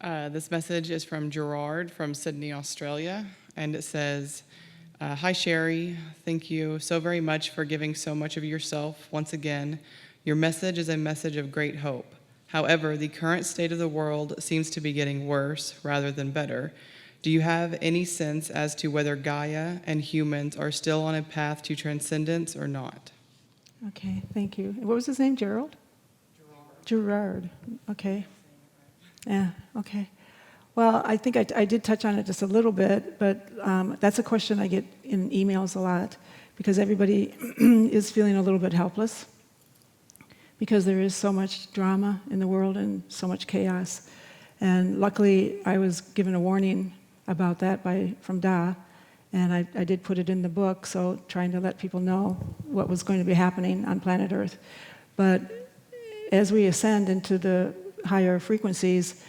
This message is from Gerard from Sydney, Australia, and it says, Hi Sherry, thank you so very much for giving so much of yourself once again. Your message is a message of great hope. However, the current state of the world seems to be getting worse rather than better. Do you have any sense as to whether Gaia and humans are still on a path to transcendence or not? Okay, thank you. What was his name, Gerald? Gerard. Okay. Yeah, okay. Well, I think I did touch on it just a little bit, but that's a question I get in emails a lot because everybody is feeling a little bit helpless because there is so much drama in the world and so much chaos. And luckily, I was given a warning about that from Da, and I did put it in the book, so trying to let people know what was going to be happening on planet Earth. But as we ascend into the higher frequencies,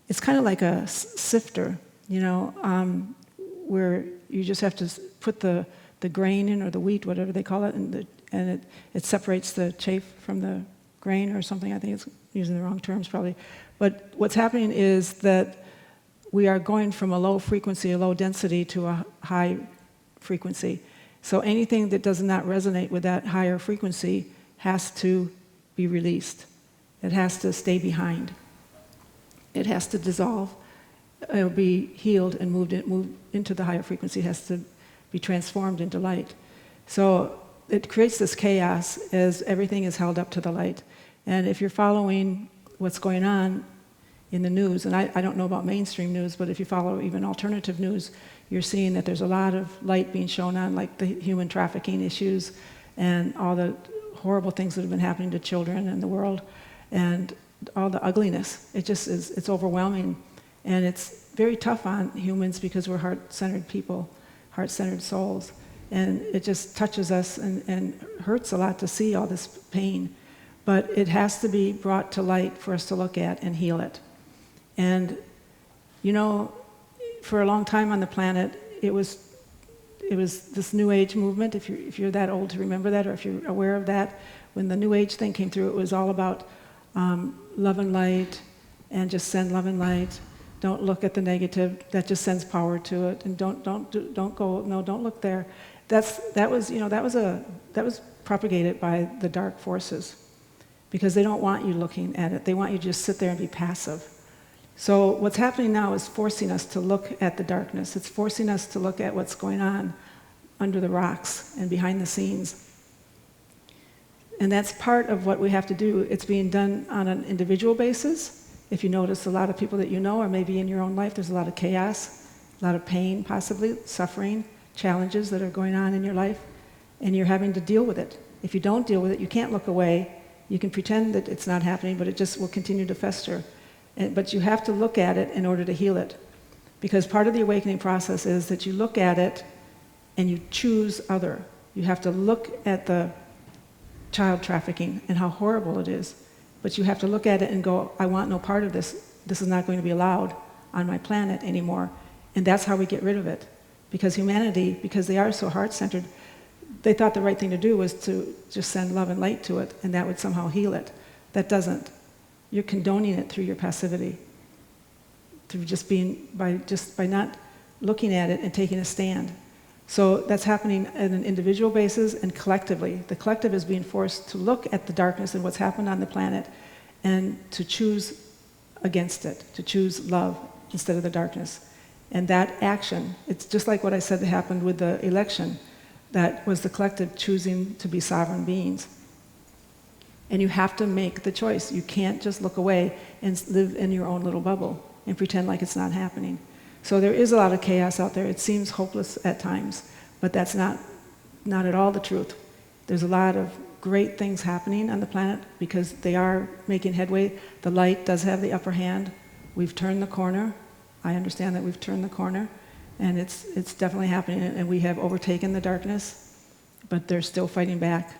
it's kind of like a sifter, where you just have to put the grain in, or the wheat, whatever they call it, and it separates the chaff from the grain or something. I think it's using the wrong terms probably. But what's happening is that we are going from a low frequency, a low density, to a high frequency. So anything that does not resonate with that higher frequency has to be released. It has to stay behind. It has to dissolve. It will be healed and moved into the higher frequency. It has to be transformed into light. So it creates this chaos as everything is held up to the light. And if you're following what's going on in the news, and I don't know about mainstream news, but if you follow even alternative news, you're seeing that there's a lot of light being shown on, like the human trafficking issues and all the horrible things that have been happening to children in the world, and all the ugliness. It's overwhelming. And it's very tough on humans because we're heart-centered people, heart-centered souls. And it just touches us and hurts a lot to see all this pain. But it has to be brought to light for us to look at and heal it. And, for a long time on the planet, it was this New Age movement, if you're that old to remember that, or if you're aware of that. When the New Age thing came through, it was all about love and light, and just send love and light. Don't look at the negative. That just sends power to it. And don't look there. That was propagated by the dark forces, because they don't want you looking at it. They want you to just sit there and be passive. So what's happening now is forcing us to look at the darkness. It's forcing us to look at what's going on under the rocks and behind the scenes. And that's part of what we have to do. It's being done on an individual basis. If you notice, a lot of people that you know, or maybe in your own life, there's a lot of chaos, a lot of pain, possibly suffering, challenges that are going on in your life, and you're having to deal with it. If you don't deal with it, you can't look away. You can pretend that it's not happening, but it just will continue to fester. But you have to look at it in order to heal it. Because part of the awakening process is that you look at it and you choose other. You have to look at the child trafficking and how horrible it is. But you have to look at it and go, I want no part of this. This is not going to be allowed on my planet anymore. And that's how we get rid of it. Because humanity, because they are so heart-centered, they thought the right thing to do was to just send love and light to it, and that would somehow heal it. That doesn't. You're condoning it through your passivity, through by not looking at it and taking a stand. So that's happening at an individual basis and collectively. The collective is being forced to look at the darkness and what's happened on the planet and to choose against it, to choose love instead of the darkness. And that action, it's just like what I said that happened with the election. That was the collective choosing to be sovereign beings. And you have to make the choice. You can't just look away and live in your own little bubble and pretend like it's not happening. So there is a lot of chaos out there. It seems hopeless at times, but that's not at all the truth. There's a lot of great things happening on the planet because they are making headway. The light does have the upper hand. We've turned the corner. I understand that we've turned the corner, and it's definitely happening, and we have overtaken the darkness, but they're still fighting back.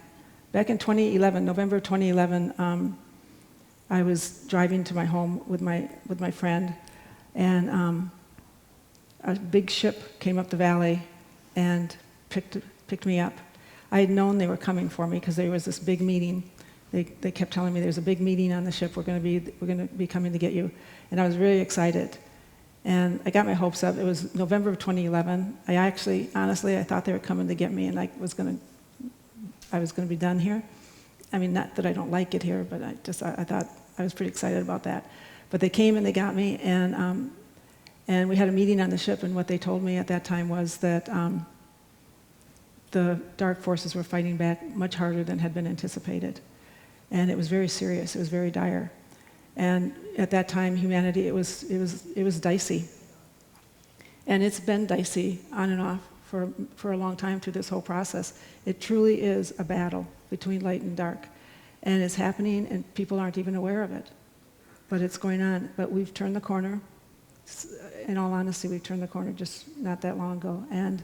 Back in 2011, November 2011, I was driving to my home with my friend, and a big ship came up the valley and picked me up. I had known they were coming for me because there was this big meeting They kept telling me there's a big meeting on the ship. We're going to be coming to get you, and I was really excited. And I got my hopes up. It was November of 2011. Honestly, I thought they were coming to get me, and I was going to be done here. I mean, not that I don't like it here, but I thought I was pretty excited about that. But they came and they got me, and we had a meeting on the ship. And what they told me at that time was that the dark forces were fighting back much harder than had been anticipated, and it was very serious. It was very dire. And at that time, humanity, it was dicey. And it's been dicey on and off for a long time through this whole process. It truly is a battle between light and dark. And it's happening, and people aren't even aware of it. But it's going on. But we've turned the corner. In all honesty, we've turned the corner just not that long ago. And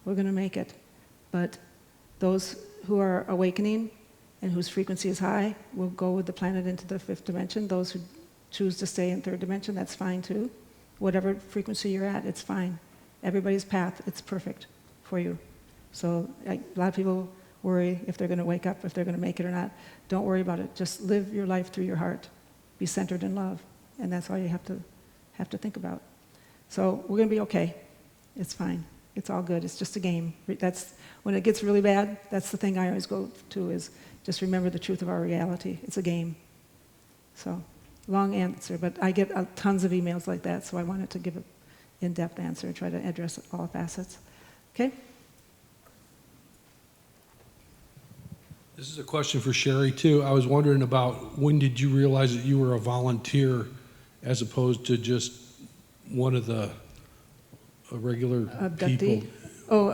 we're going to make it. But those who are awakening and whose frequency is high will go with the planet into the fifth dimension. Those who choose to stay in third dimension, that's fine too. Whatever frequency you're at, it's fine. Everybody's path, it's perfect for you. So a lot of people worry if they're going to wake up, if they're going to make it or not. Don't worry about it. Just live your life through your heart. Be centered in love. And that's all you have to think about. So we're going to be okay. It's fine. It's all good. It's just a game. That's when it gets really bad, that's the thing I always go to is just remember the truth of our reality. It's a game. So, long answer, but I get tons of emails like that, so I wanted to give an in-depth answer and try to address all facets. Okay? This is a question for Sherry, too. I was wondering about when did you realize that you were a volunteer as opposed to just one of the regular Abductee? people? Oh,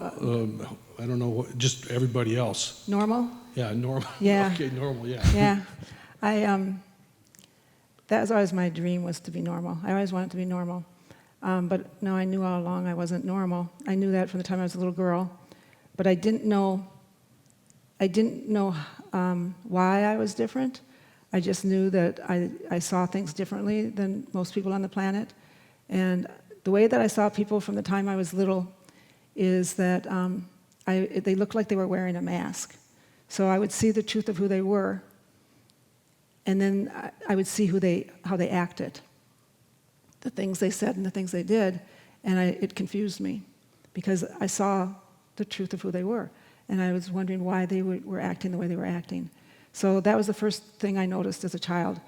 I don't know, just everybody else. normal? Yeah, normal. Yeah. Okay, normal, yeah. Yeah. That was always my dream, was to be normal. I always wanted to be normal. But no, I knew all along I wasn't normal. I knew that from the time I was a little girl. But I didn't know why I was different. I just knew that I saw things differently than most people on the planet. And the way that I saw people from the time I was little is that they looked like they were wearing a mask. So I would see the truth of who they were, and then I would see how they acted, the things they said and the things they did, and it confused me because I saw the truth of who they were, and I was wondering why they were acting the way they were acting. So that was the first thing I noticed as a child.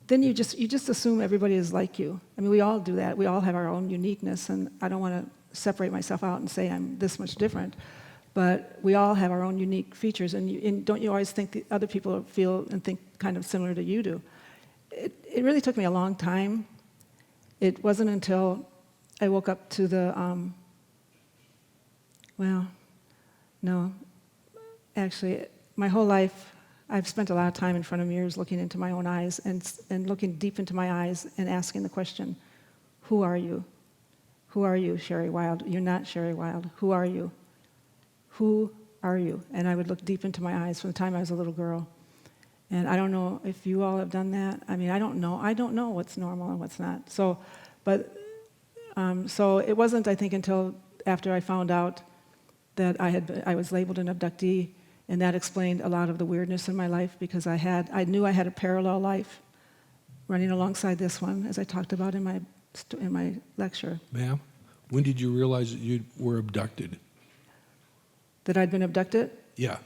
Then you just assume everybody is like you. I mean, we all do that. We all have our own uniqueness, and I don't want to separate myself out and say I'm this much different. But we all have our own unique features, and don't you always think the other people feel and think kind of similar to you do? It really took me a long time. It wasn't until I woke up to actually, my whole life, I've spent a lot of time in front of mirrors looking into my own eyes and looking deep into my eyes and asking the question, who are you? Who are you, Sherry Wilde? You're not Sherry Wilde. Who are you? Who are you? And I would look deep into my eyes from the time I was a little girl. And I don't know if you all have done that. I mean, I don't know what's normal and what's not. So it wasn't, I think, until after I found out that I was labeled an abductee, and that explained a lot of the weirdness in my life because I knew I had a parallel life running alongside this one, as I talked about in my lecture. Ma'am, when did you realize that you were abducted? That I'd been abducted? Yeah.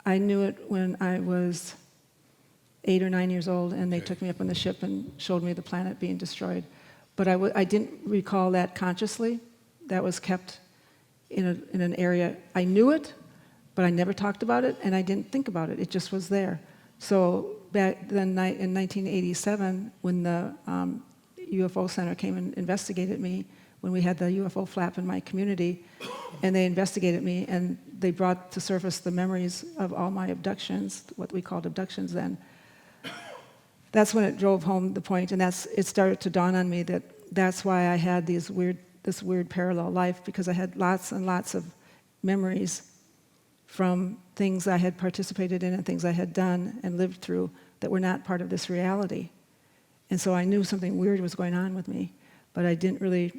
I knew it when I was 8 or 9 years old, and they took me up on the ship and showed me the planet being destroyed. But I didn't recall that consciously. That was kept in an area. I knew it, but I never talked about it, and I didn't think about it. It just was there. So back then in 1987, when the UFO Center came and investigated me, when we had the UFO flap in my community, and they investigated me, and they brought to surface the memories of all my abductions, what we called abductions then. That's when it drove home the point, and it started to dawn on me that that's why I had this weird parallel life, because I had lots and lots of memories from things I had participated in and things I had done and lived through that were not part of this reality. And so I knew something weird was going on with me, but I didn't really.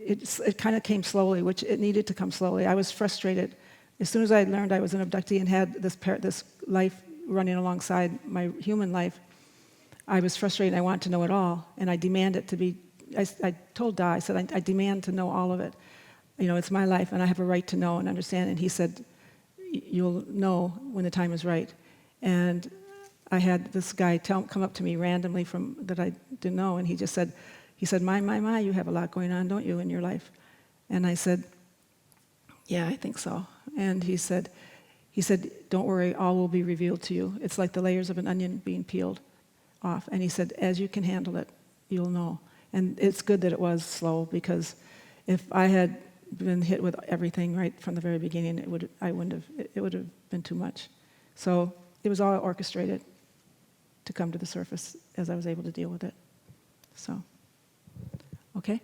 It kind of came slowly, which it needed to come slowly. I was frustrated As soon as I learned I was an abductee and had this life running alongside my human life, I was frustrated. I wanted to know it all, and I demand it to be. I told Da, I said, I demand to know all of it. It's my life, and I have a right to know and understand. And he said, you'll know when the time is right. And I had this guy come up to me randomly that I didn't know, and he said, my, you have a lot going on, don't you, in your life? And I said, yeah, I think so. And he said, don't worry, all will be revealed to you. It's like the layers of an onion being peeled off. And he said, as you can handle it, you'll know. And it's good that it was slow, because if I had been hit with everything right from the very beginning, it would have been too much. So it was all orchestrated to come to the surface as I was able to deal with it. So, okay?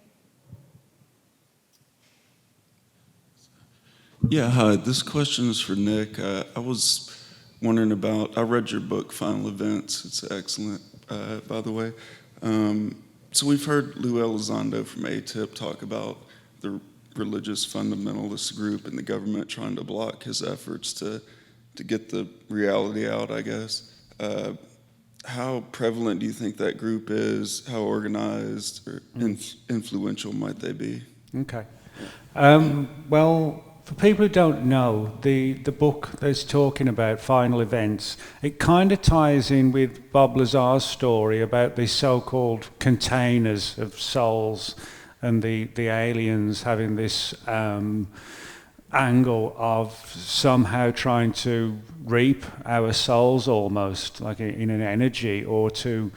Yeah, hi. This question is for Nick. I was wondering I read your book, Final Events. It's excellent, by the way. So we've heard Lou Elizondo from ATIP talk about the religious fundamentalist group and the government trying to block his efforts to get the reality out, I guess. How prevalent do you think that group is? How organized or influential might they be? Okay. Well, for people who don't know, the book that's talking about Final Events, it kind of ties in with Bob Lazar's story about these so-called containers of souls and the aliens having this angle of somehow trying to reap our souls almost, like in an energy, or to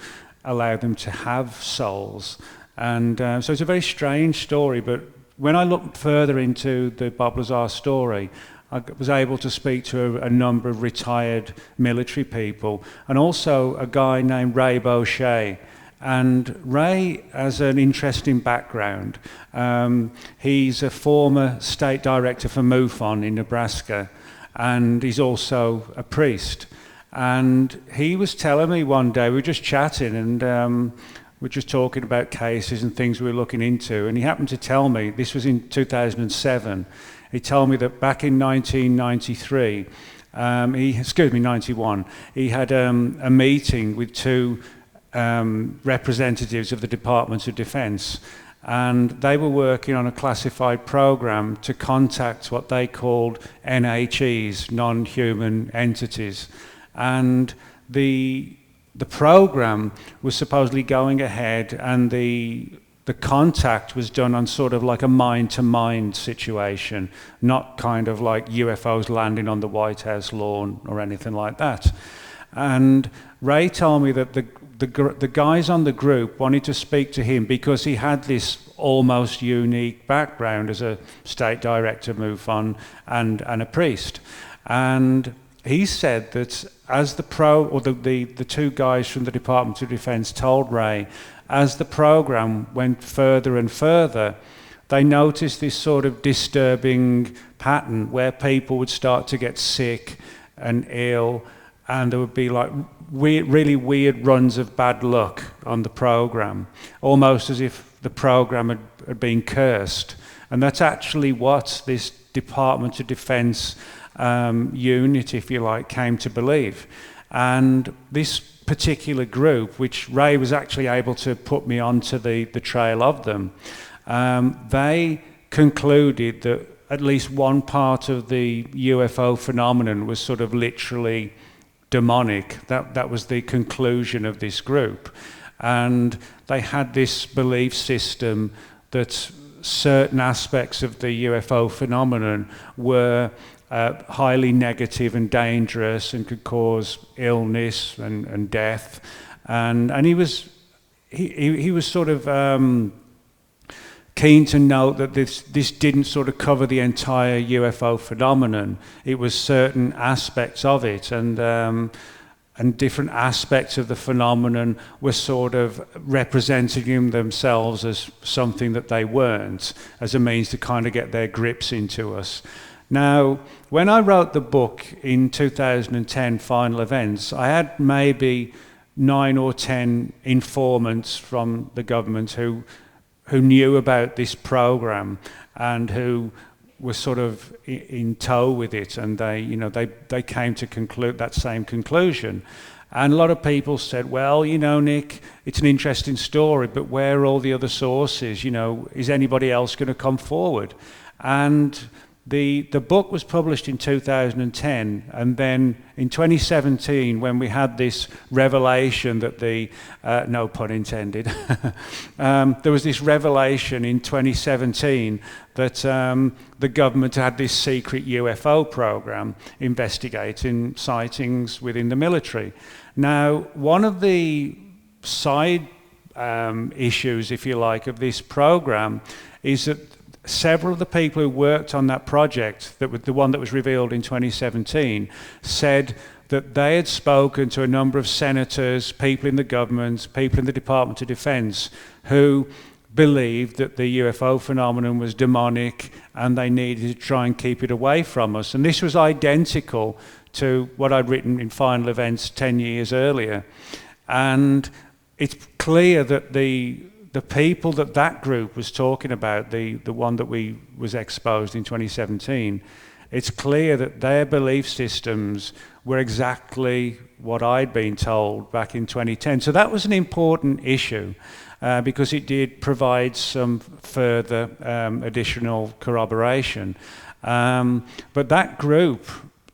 allow them to have souls. And so it's a very strange story, but when I looked further into the Bob Lazar story, I was able to speak to a number of retired military people, and also a guy named Ray Boucher. And Ray has an interesting background. He's a former state director for MUFON in Nebraska, and he's also a priest. And he was telling me one day, we were just chatting, and we're just talking about cases and things we were looking into, and he happened to tell me, this was in 2007, he told me that back in 1993, 91, he had a meeting with two representatives of the Department of Defense, and they were working on a classified program to contact what they called NHEs, non-human entities. And the program was supposedly going ahead, and the contact was done on sort of like a mind-to-mind situation, not kind of like UFOs landing on the White House lawn or anything like that. And Ray told me that the guys on the group wanted to speak to him because he had this almost unique background as a state director, MUFON, and a priest. And he said that as the two guys from the Department of Defense told Ray, as the program went further and further, they noticed this sort of disturbing pattern where people would start to get sick and ill, and there would be like really weird runs of bad luck on the program, almost as if the program had been cursed. And that's actually what this Department of Defense unit, if you like, came to believe. And this particular group, which Ray was actually able to put me onto the trail of them, they concluded that at least one part of the UFO phenomenon was sort of literally demonic. That was the conclusion of this group. And they had this belief system that certain aspects of the UFO phenomenon were highly negative and dangerous and could cause illness and death. And he was sort of keen to note that this didn't sort of cover the entire UFO phenomenon. It was certain aspects of it, and different aspects of the phenomenon were sort of representing themselves as something that they weren't, as a means to kind of get their grips into us. Now, when I wrote the book in 2010, Final Events, I had maybe 9 or 10 informants from the government who knew about this program and who were sort of in tow with it, and they came to conclude that same conclusion. And a lot of people said, well, Nick, it's an interesting story, but where are all the other sources? Is anybody else going to come forward? And the book was published in 2010, and then in 2017, when we had this revelation that no pun intended, there was this revelation in 2017 that the government had this secret UFO program investigating sightings within the military. Now, one of the side issues, if you like, of this program is that several of the people who worked on that project, the one that was revealed in 2017, said that they had spoken to a number of senators, people in the government, people in the Department of Defense, who believed that the UFO phenomenon was demonic and they needed to try and keep it away from us. And this was identical to what I'd written in Final Events 10 years earlier. And it's clear that the people that group was talking about, the one that was exposed in 2017, it's clear that their belief systems were exactly what I'd been told back in 2010. So that was an important issue because it did provide some further additional corroboration. But that group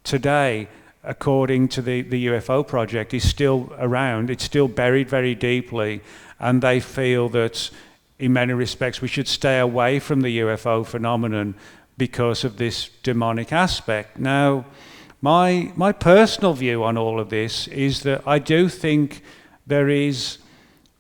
today, according to the UFO project, is still around. It's still buried very deeply, and they feel that in many respects we should stay away from the UFO phenomenon because of this demonic aspect. Now, my personal view on all of this is that I do think there is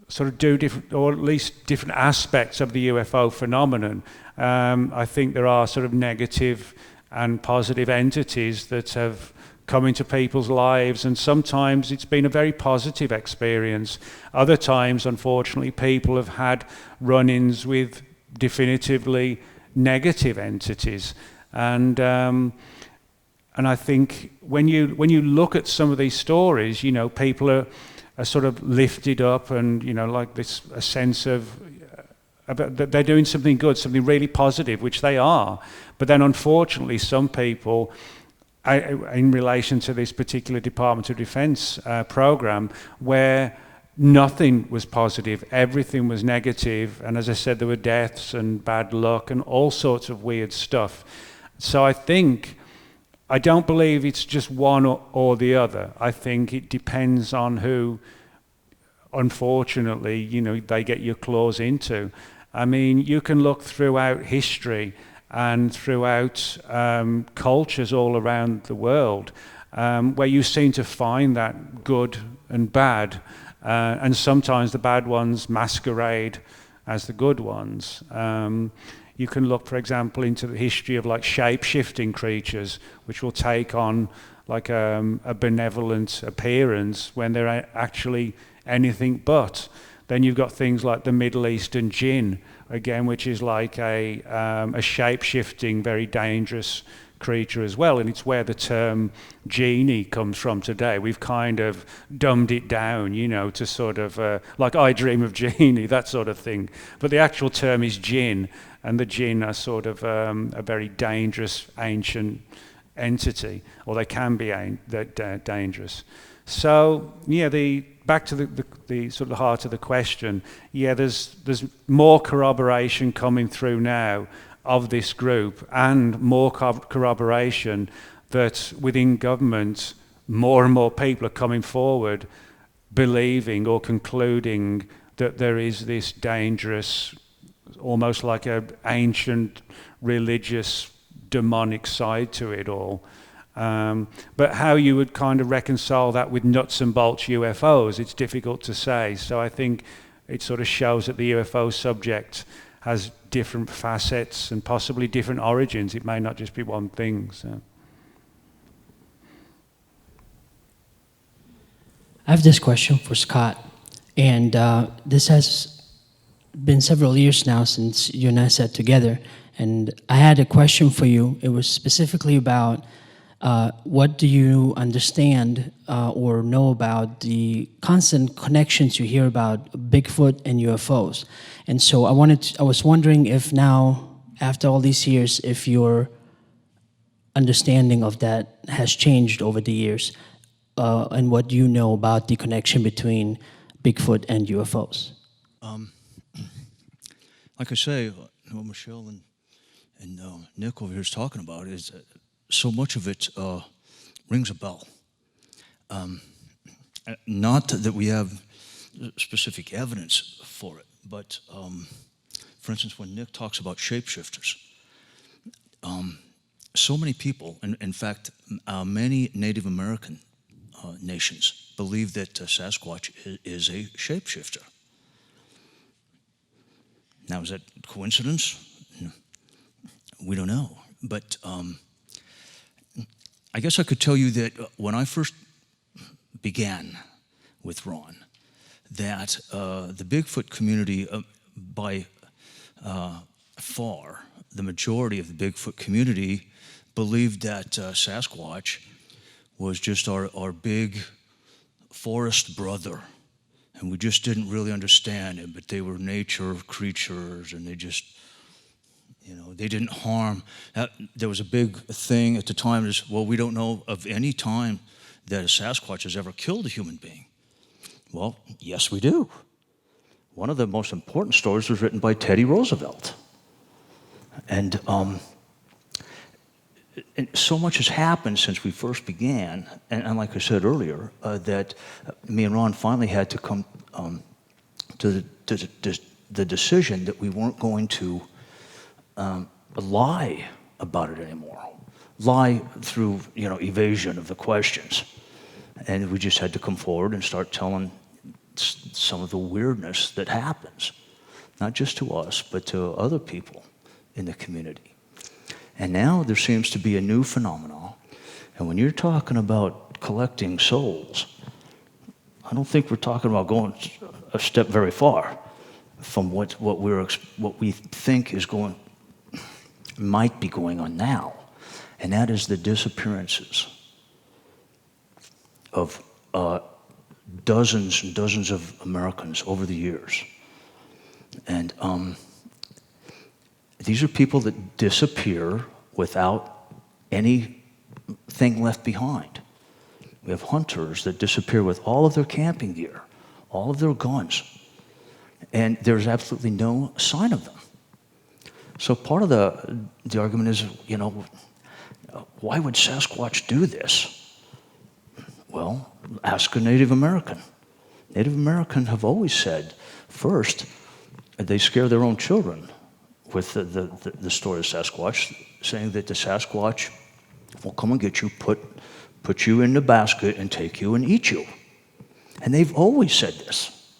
sort of different, or at least different aspects of the UFO phenomenon. I think there are sort of negative and positive entities that have come into people's lives, and sometimes it's been a very positive experience. Other times, unfortunately, people have had run-ins with definitively negative entities. And I think when you look at some of these stories, people are sort of lifted up, and like a sense of that they're doing something good, something really positive, which they are. But then, unfortunately, some people, in relation to this particular Department of Defense program, where nothing was positive, everything was negative, and as I said, there were deaths and bad luck and all sorts of weird stuff. So I don't believe it's just one or the other. I think it depends on who, unfortunately, they get your claws into. I mean, you can look throughout history and throughout cultures all around the world, where you seem to find that good and bad, and sometimes the bad ones masquerade as the good ones. You can look, for example, into the history of like shape-shifting creatures, which will take on like a benevolent appearance when they're actually anything but. Then you've got things like the Middle Eastern jinn, again, which is like a shape-shifting, very dangerous creature as well, and it's where the term genie comes from today. We've kind of dumbed it down, to sort of like I Dream of Jeannie, that sort of thing. But the actual term is jinn, and the jinn are sort of a very dangerous ancient entity, or they can be dangerous. So back to the sort of heart of the question. There's more corroboration coming through now of this group, and more corroboration that within government, more and more people are coming forward believing or concluding that there is this dangerous, almost like an ancient religious demonic side to it all. But how you would kind of reconcile that with nuts and bolts UFOs, it's difficult to say. So I think it sort of shows that the UFO subject has different facets and possibly different origins. It may not just be one thing. So. I have this question for Scott, and this has been several years now since you and I sat together, and I had a question for you. It was specifically about what do you understand or know about the constant connections you hear about Bigfoot and UFOs? And so I was wondering if now, after all these years, if you're understanding of that has changed over the years, and what you know about the connection between Bigfoot and UFOs. Like I say, what Michelle and Nick over here is talking about is so much of it rings a bell. Not that we have specific evidence for it, but for instance, when Nick talks about shapeshifters, so many people, and in fact, many Native American nations believe that Sasquatch is a shapeshifter. Now, is that coincidence? We don't know. But I guess I could tell you that when I first began with Ron, that the Bigfoot community, by far, the majority of the Bigfoot community believed that Sasquatch was just our big forest brother. And we just didn't really understand it, but they were nature creatures, and they just, they didn't harm. There was a big thing at the time is, well, we don't know of any time that a Sasquatch has ever killed a human being. Well, yes, we do. One of the most important stories was written by Teddy Roosevelt. And so much has happened since we first began, and like I said earlier, that me and Ron finally had to come to the decision that we weren't going to lie about it anymore, lie through evasion of the questions, and we just had to come forward and start telling some of the weirdness that happens, not just to us, but to other people in the community. And now there seems to be a new phenomenon. And when you're talking about collecting souls, I don't think we're talking about going a step very far from what we think might be going on now. And that is the disappearances of dozens and dozens of Americans over the years. And these are people that disappear without anything left behind. We have hunters that disappear with all of their camping gear, all of their guns, and there's absolutely no sign of them. So part of the argument is, why would Sasquatch do this? Well, ask a Native American. Native Americans have always said, first, they scare their own children with the story of Sasquatch, saying that the Sasquatch will come and get you, put you in the basket and take you and eat you. And they've always said this.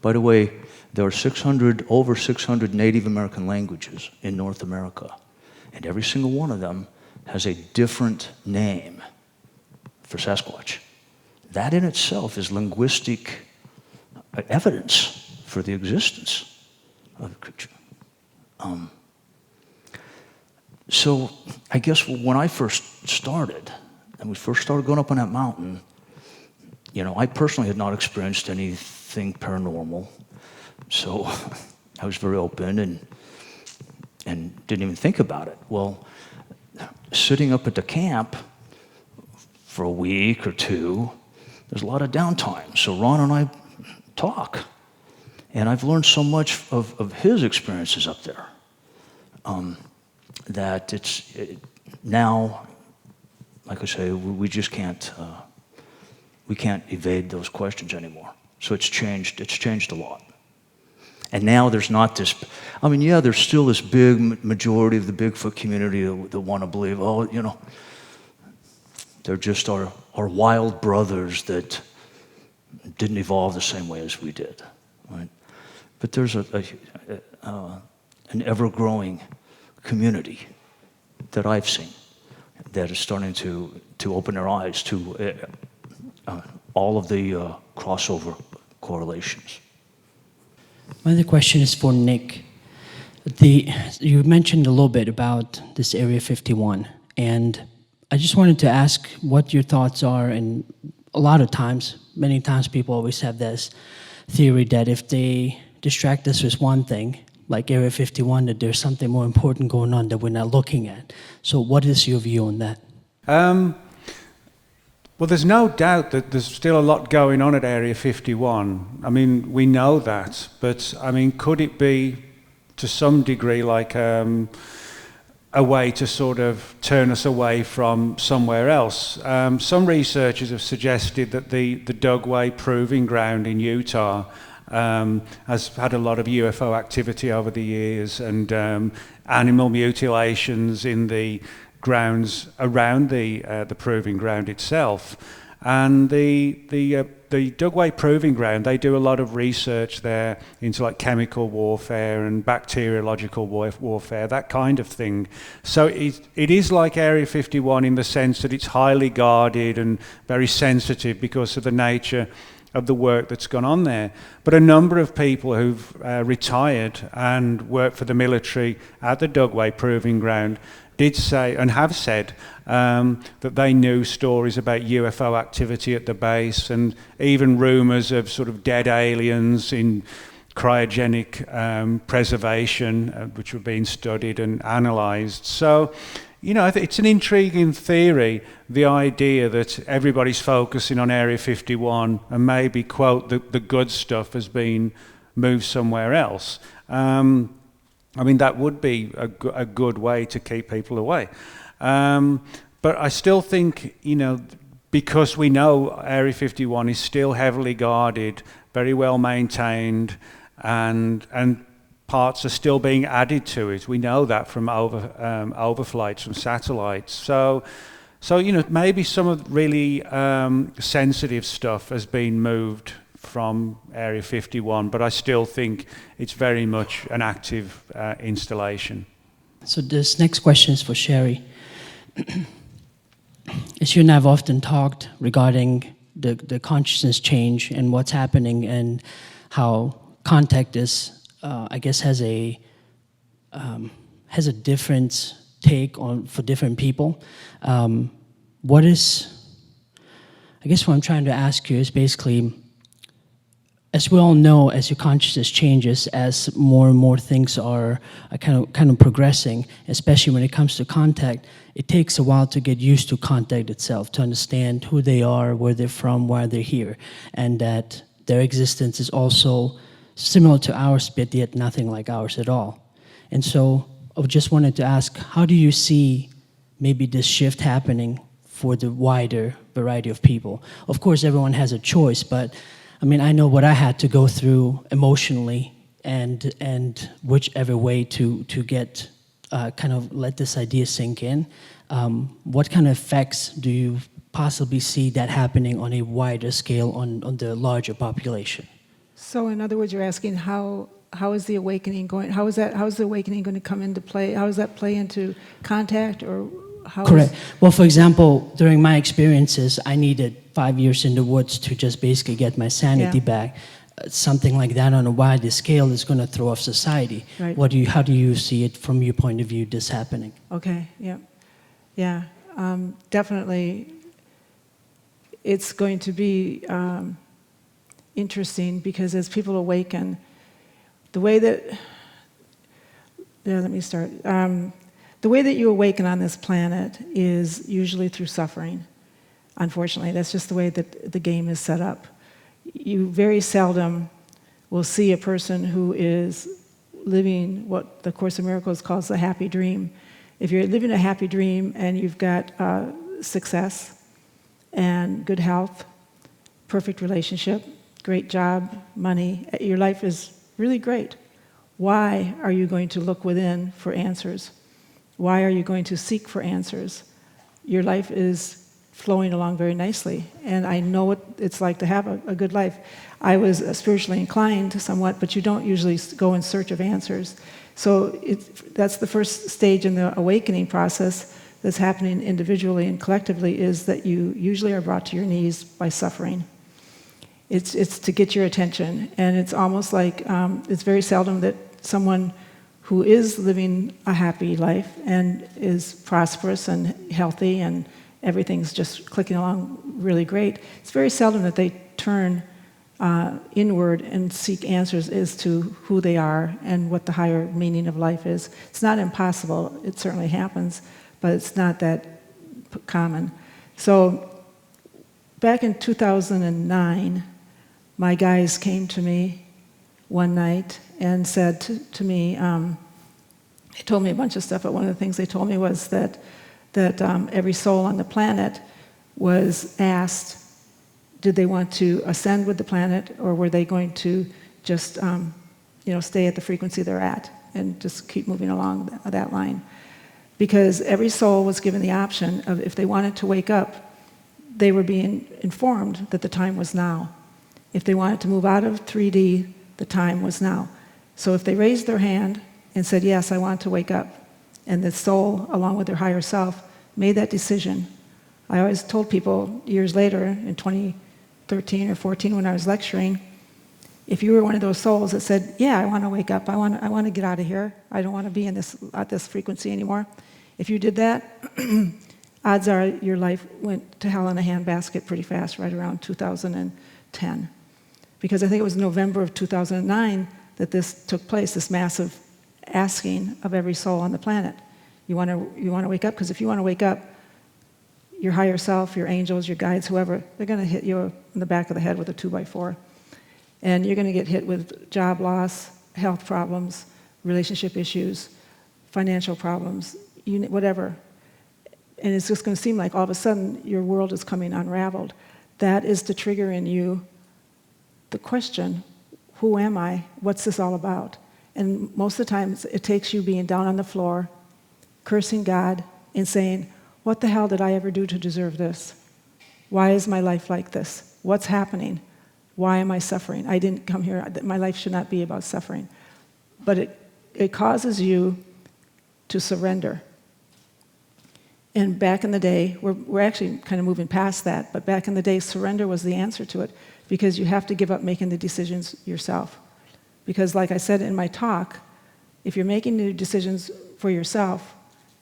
By the way, there are over 600 Native American languages in North America, and every single one of them has a different name for Sasquatch. That in itself is linguistic evidence for the existence of the creature. So I guess when I first started, and we first started going up on that mountain, I personally had not experienced anything paranormal, so I was very open and didn't even think about it. Well, sitting up at the camp for a week or two, there's a lot of downtime, so Ron and I talk. And I've learned so much of his experiences up there that now, like I say, we just can't evade those questions anymore. So it's changed a lot. And now there's not this, there's still this big majority of the Bigfoot community that want to believe, they're just our wild brothers that didn't evolve the same way as we did, right? But there's an ever-growing community that I've seen that is starting to open their eyes to all of the crossover correlations. My other question is for Nick. You mentioned a little bit about this Area 51, and I just wanted to ask what your thoughts are. And many times people always have this theory that if they distract us with one thing, like Area 51, that there's something more important going on that we're not looking at. So what is your view on that? Well, there's no doubt that there's still a lot going on at Area 51. I mean, we know that, but I mean, could it be to some degree like a way to sort of turn us away from somewhere else? Some researchers have suggested that the Dugway Proving Ground in Utah has had a lot of UFO activity over the years, and animal mutilations in the grounds around the proving ground itself. And the Dugway Proving Ground, they do a lot of research there into like chemical warfare and bacteriological warfare, that kind of thing. So it is like Area 51 in the sense that it's highly guarded and very sensitive because of the nature of the work that's gone on there. But a number of people who've retired and worked for the military at the Dugway Proving Ground did say and have said that they knew stories about UFO activity at the base, and even rumours of sort of dead aliens in cryogenic preservation, which were being studied and analysed. So, you know, it's an intriguing theory, the idea that everybody's focusing on Area 51 and maybe, quote, the good stuff has been moved somewhere else. I mean, that would be a good way to keep people away. But I still think, you know, because we know Area 51 is still heavily guarded, very well maintained, and parts are still being added to it. We know that from overflights from satellites. So you know, maybe some of really sensitive stuff has been moved from Area 51, but I still think it's very much an active installation. So this next question is for Sherry. As you and I have often talked regarding the consciousness change and what's happening, and how contact is, I guess, has a different take on for different people. What I'm trying to ask you is basically, as we all know, as your consciousness changes, as more and more things are kind of progressing, especially when it comes to contact, it takes a while to get used to contact itself, to understand who they are, where they're from, why they're here, and that their existence is also similar to ours, but yet nothing like ours at all. And so I just wanted to ask, how do you see maybe this shift happening for the wider variety of people? Of course, everyone has a choice, but I mean, I know what I had to go through emotionally, and whichever way to get kind of let this idea sink in. What kind of effects do you possibly see that happening on a wider scale on the larger population? So, in other words, you're asking how is the awakening going? How is the awakening going to come into play? How does that play into contact, or how? Correct. Well, for example, during my experiences, I needed 5 years in the woods to just basically get my sanity back. Something like that on a wider scale is going to throw off society. Right. How do you see it from your point of view, this happening? Okay. Yeah. Definitely. It's going to be interesting, because as people awaken, the way that the way that you awaken on this planet is usually through suffering. Unfortunately, that's just the way that the game is set up. You very seldom will see a person who is living what the Course in Miracles calls a happy dream. If you're living a happy dream and you've got success and good health, perfect relationship, great job, money, your life is really great. Why are you going to look within for answers? Why are you going to seek for answers? Your life is flowing along very nicely, and I know what it's like to have a good life. I was spiritually inclined somewhat, but you don't usually go in search of answers. So that's the first stage in the awakening process that's happening individually and collectively, is that you usually are brought to your knees by suffering. It's to get your attention, and it's almost like it's very seldom that someone who is living a happy life and is prosperous and healthy and everything's just clicking along really great, it's very seldom that they turn inward and seek answers as to who they are and what the higher meaning of life is. It's not impossible. It certainly happens, but it's not that common. So back in 2009, my guys came to me one night and said to me, they told me a bunch of stuff, but one of the things they told me was that every soul on the planet was asked, did they want to ascend with the planet, or were they going to just stay at the frequency they're at and just keep moving along that line? Because every soul was given the option of, if they wanted to wake up, they were being informed that the time was now. If they wanted to move out of 3D, the time was now. So if they raised their hand and said, yes, I want to wake up, and the soul, along with their higher self, made that decision. I always told people years later, in 2013 or 14, when I was lecturing, if you were one of those souls that said, yeah, I want to wake up, I want to get out of here, I don't want to be at this frequency anymore, if you did that, odds are your life went to hell in a handbasket pretty fast, right around 2010. Because I think it was November of 2009 that this took place, this massive asking of every soul on the planet. You want to wake up? Because if you want to wake up, your higher self, your angels, your guides, whoever, they're going to hit you in the back of the head with a 2x4. And you're going to get hit with job loss, health problems, relationship issues, financial problems, whatever. And it's just going to seem like all of a sudden your world is coming unraveled. That is to trigger in you the question, who am I? What's this all about? And most of the time it takes you being down on the floor, cursing God, and saying, what the hell did I ever do to deserve this? Why is my life like this? What's happening? Why am I suffering? I didn't come here. My life should not be about suffering. But it causes you to surrender. And back in the day, we're actually kind of moving past that, but back in the day, surrender was the answer to it, because you have to give up making the decisions yourself. Because like I said in my talk, if you're making new decisions for yourself,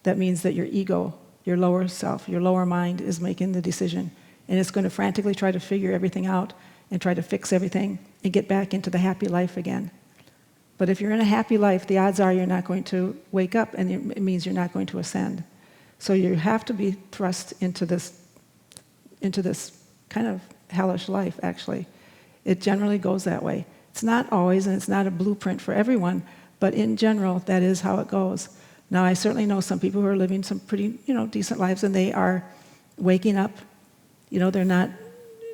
that means that your ego, your lower self, your lower mind is making the decision. And it's going to frantically try to figure everything out and try to fix everything and get back into the happy life again. But if you're in a happy life, the odds are you're not going to wake up, and it means you're not going to ascend. So you have to be thrust into this kind of hellish life, actually. It generally goes that way. It's not always, and it's not a blueprint for everyone, but in general, that is how it goes. Now, I certainly know some people who are living some pretty, decent lives, and they are waking up. They're not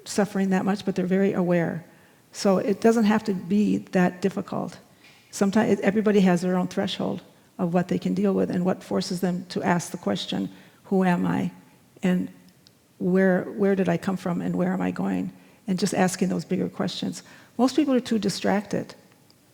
suffering that much, but they're very aware. So it doesn't have to be that difficult. Sometimes everybody has their own threshold of what they can deal with and what forces them to ask the question, who am I? And where did I come from and where am I going? And just asking those bigger questions. Most people are too distracted.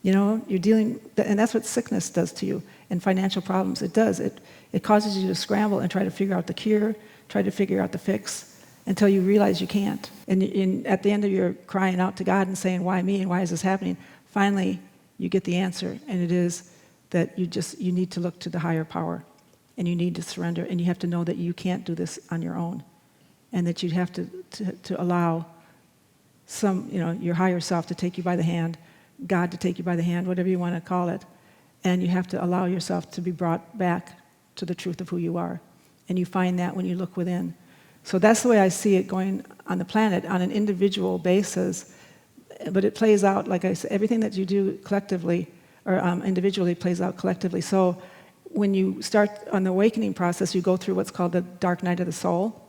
You're dealing, and that's what sickness does to you, and financial problems. It does. It causes you to scramble and try to figure out the cure, try to figure out the fix, until you realize you can't. And at the end of your crying out to God and saying, why me and why is this happening? Finally, you get the answer, and it is that you need to look to the higher power, and you need to surrender, and you have to know that you can't do this on your own, and that you have to allow your higher self to take you by the hand, God to take you by the hand, whatever you want to call it, and you have to allow yourself to be brought back to the truth of who you are, and you find that when you look within. So that's the way I see it going on the planet, on an individual basis, but it plays out, like I said, everything that you do collectively or individually plays out collectively. So when you start on the awakening process, you go through what's called the dark night of the soul.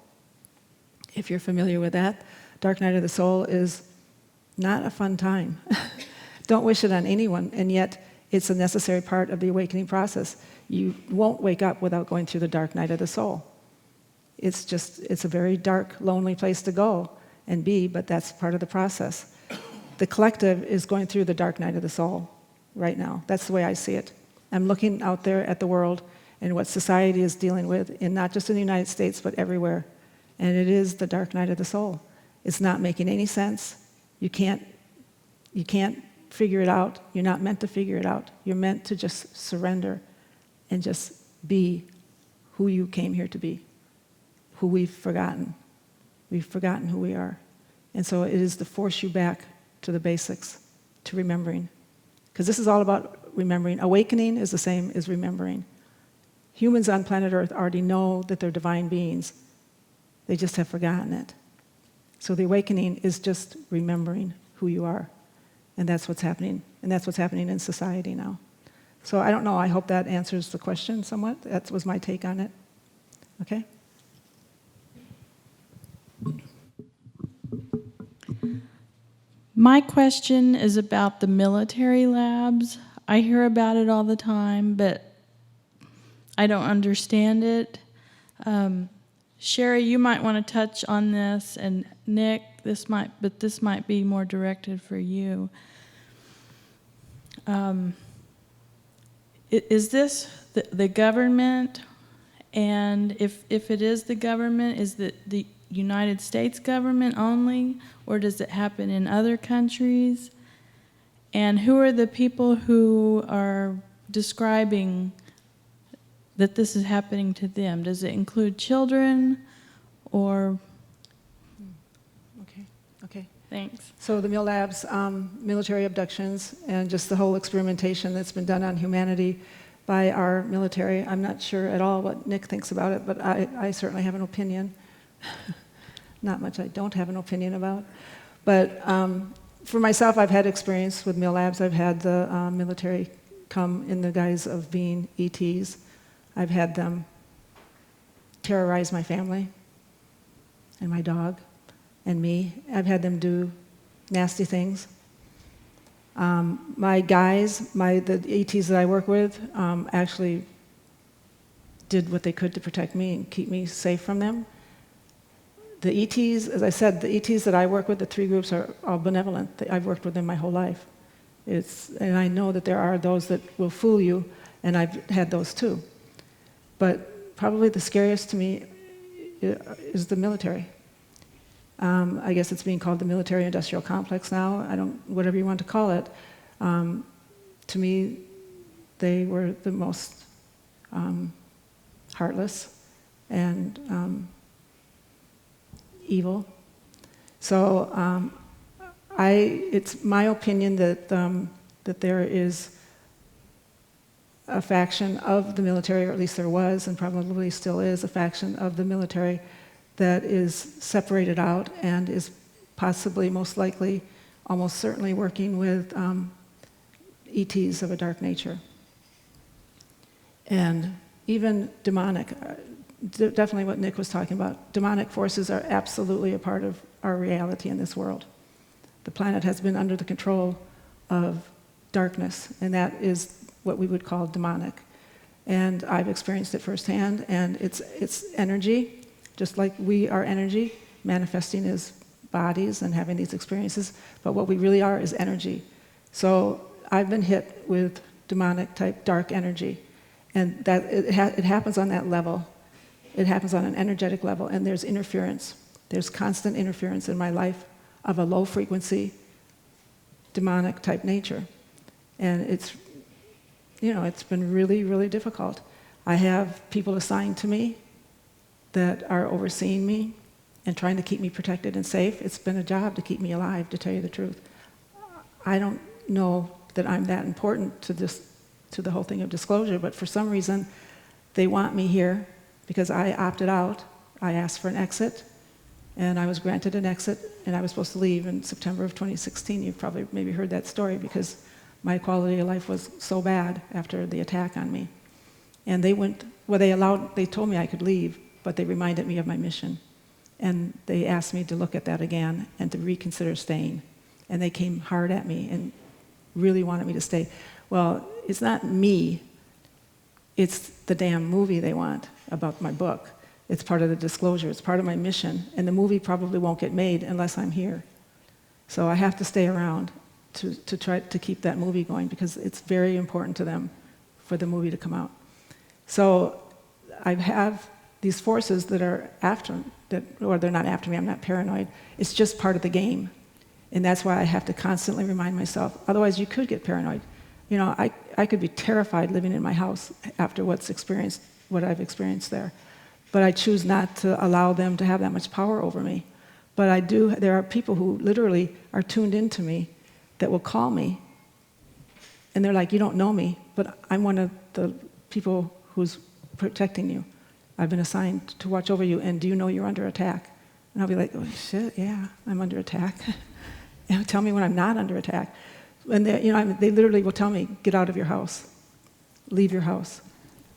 If you're familiar with that, dark night of the soul is not a fun time. Don't wish it on anyone, and yet it's a necessary part of the awakening process. You won't wake up without going through the dark night of the soul. It's a very dark, lonely place to go and be, but that's part of the process. The collective is going through the dark night of the soul right now. That's the way I see it. I'm looking out there at the world and what society is dealing with, and not just in the United States, but everywhere. And it is the dark night of the soul. It's not making any sense. You can't figure it out. You're not meant to figure it out. You're meant to just surrender and just be who you came here to be, who we've forgotten. We've forgotten who we are. And so it is to force you back to the basics, to remembering. Because this is all about remembering. Awakening is the same as remembering. Humans on planet Earth already know that they're divine beings. They just have forgotten it. So the awakening is just remembering who you are. And that's what's happening. And that's what's happening in society now. So I don't know. I hope that answers the question somewhat. That was my take on it. Okay? My question is about the military labs. I hear about it all the time, but I don't understand it. Sherry, you might want to touch on this, and Nick, this might be more directed for you. Is this the government? And if it is the government, is the United States government only, or does it happen in other countries? And who are the people who are describing that this is happening to them? Does it include children, or? Okay. Thanks. So the MIL labs, military abductions, and just the whole experimentation that's been done on humanity by our military. I'm not sure at all what Nick thinks about it, but I certainly have an opinion. Not much I don't have an opinion about. But for myself, I've had experience with MIL labs. I've had the military come in the guise of being ETs. I've had them terrorize my family and my dog and me. I've had them do nasty things. My guys, the ETs that I work with, actually did what they could to protect me and keep me safe from them. The ETs, as I said, the ETs that I work with, the three groups are all benevolent. I've worked with them my whole life. And I know that there are those that will fool you, and I've had those too. But probably the scariest to me is the military. I guess it's being called the military-industrial complex now. Whatever you want to call it. To me, they were the most heartless and evil. So it's my opinion that there is a faction of the military, or at least there was, and probably still is, a faction of the military that is separated out and is possibly, most likely, almost certainly working with ETs of a dark nature. And even demonic, definitely what Nick was talking about, demonic forces are absolutely a part of our reality in this world. The planet has been under the control of darkness, and that is what we would call demonic. And I've experienced it firsthand, and it's energy, just like we are energy, manifesting as bodies and having these experiences, but what we really are is energy. So I've been hit with demonic type dark energy, and that it happens on that level. It happens on an energetic level, and there's interference. There's constant interference in my life of a low frequency, demonic type nature. And it's been really, really difficult. I have people assigned to me that are overseeing me and trying to keep me protected and safe. It's been a job to keep me alive, to tell you the truth. I don't know that I'm that important to the whole thing of disclosure, but for some reason, they want me here because I opted out. I asked for an exit, and I was granted an exit, and I was supposed to leave in September of 2016. You've probably maybe heard that story because my quality of life was so bad after the attack on me. And they told me I could leave, but they reminded me of my mission. And they asked me to look at that again and to reconsider staying. And they came hard at me and really wanted me to stay. Well, it's not me, it's the damn movie they want about my book. It's part of the disclosure, it's part of my mission, and the movie probably won't get made unless I'm here. So I have to stay around to try to keep that movie going because it's very important to them for the movie to come out. So I have these forces that are or they're not after me, I'm not paranoid. It's just part of the game. And that's why I have to constantly remind myself. Otherwise, you could get paranoid. I could be terrified living in my house after what I've experienced there. But I choose not to allow them to have that much power over me. But there are people who literally are tuned into me that will call me, and they're like, you don't know me, but I'm one of the people who's protecting you. I've been assigned to watch over you, and do you know you're under attack? And I'll be like, oh shit, yeah, I'm under attack. And tell me when I'm not under attack. And they literally will tell me, get out of your house, leave your house,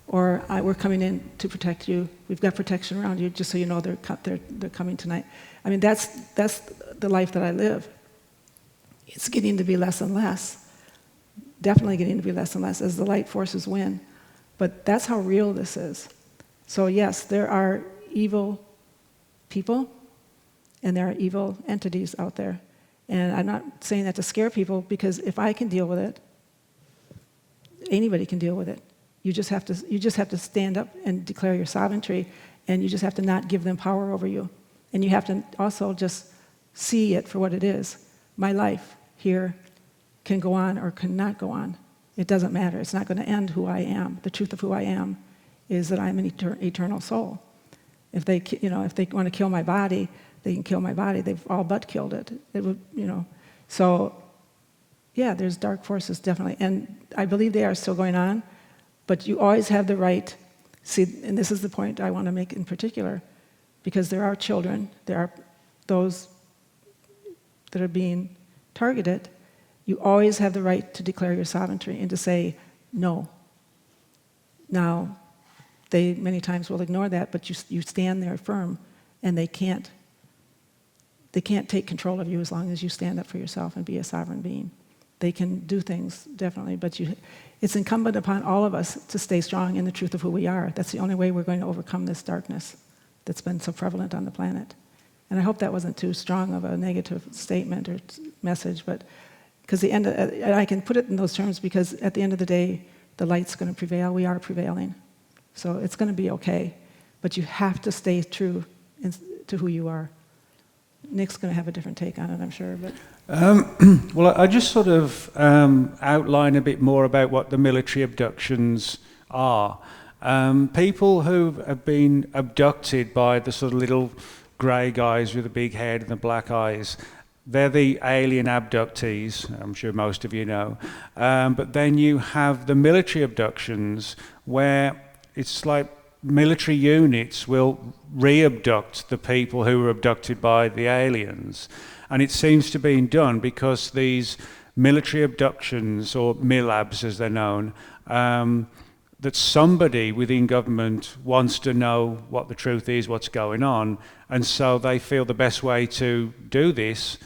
or we're coming in to protect you. We've got protection around you, just so you know they're coming tonight. I mean, that's the life that I live. It's getting to be less and less. Definitely getting to be less and less as the light forces win. But that's how real this is. So yes, there are evil people and there are evil entities out there. And I'm not saying that to scare people, because if I can deal with it, anybody can deal with it. You just have to stand up and declare your sovereignty, and you just have to not give them power over you. And you have to also just see it for what it is. My life here can go on or cannot go on. It doesn't matter. It's not going to end who I am. The truth of who I am is that I'm an eternal soul. If they want to kill my body, they can kill my body. They've all but killed it. It would, So, yeah, there's dark forces definitely, and I believe they are still going on. But you always have the right. See, and this is the point I want to make in particular, because there are children, there are those that are being targeted. You always have the right to declare your sovereignty and to say no. Now, they many times will ignore that, but you stand there firm, and they can't take control of you as long as you stand up for yourself and be a sovereign being. They can do things, definitely, but it's incumbent upon all of us to stay strong in the truth of who we are. That's the only way we're going to overcome this darkness that's been so prevalent on the planet. And I hope that wasn't too strong of a negative statement or message, but because I can put it in those terms because at the end of the day, the light's going to prevail. We are prevailing. So it's going to be okay. But you have to stay true to who you are. Nick's going to have a different take on it, I'm sure. But well, I just sort of outline a bit more about what the military abductions are. People who have been abducted by the sort of little grey guys with the big head and the black eyes, they're the alien abductees, I'm sure most of you know. But then you have the military abductions, where it's like military units will re-abduct the people who were abducted by the aliens. And it seems to be done because these military abductions, or MILABs as they're known, that somebody within government wants to know what the truth is, what's going on, and so they feel the best way to do this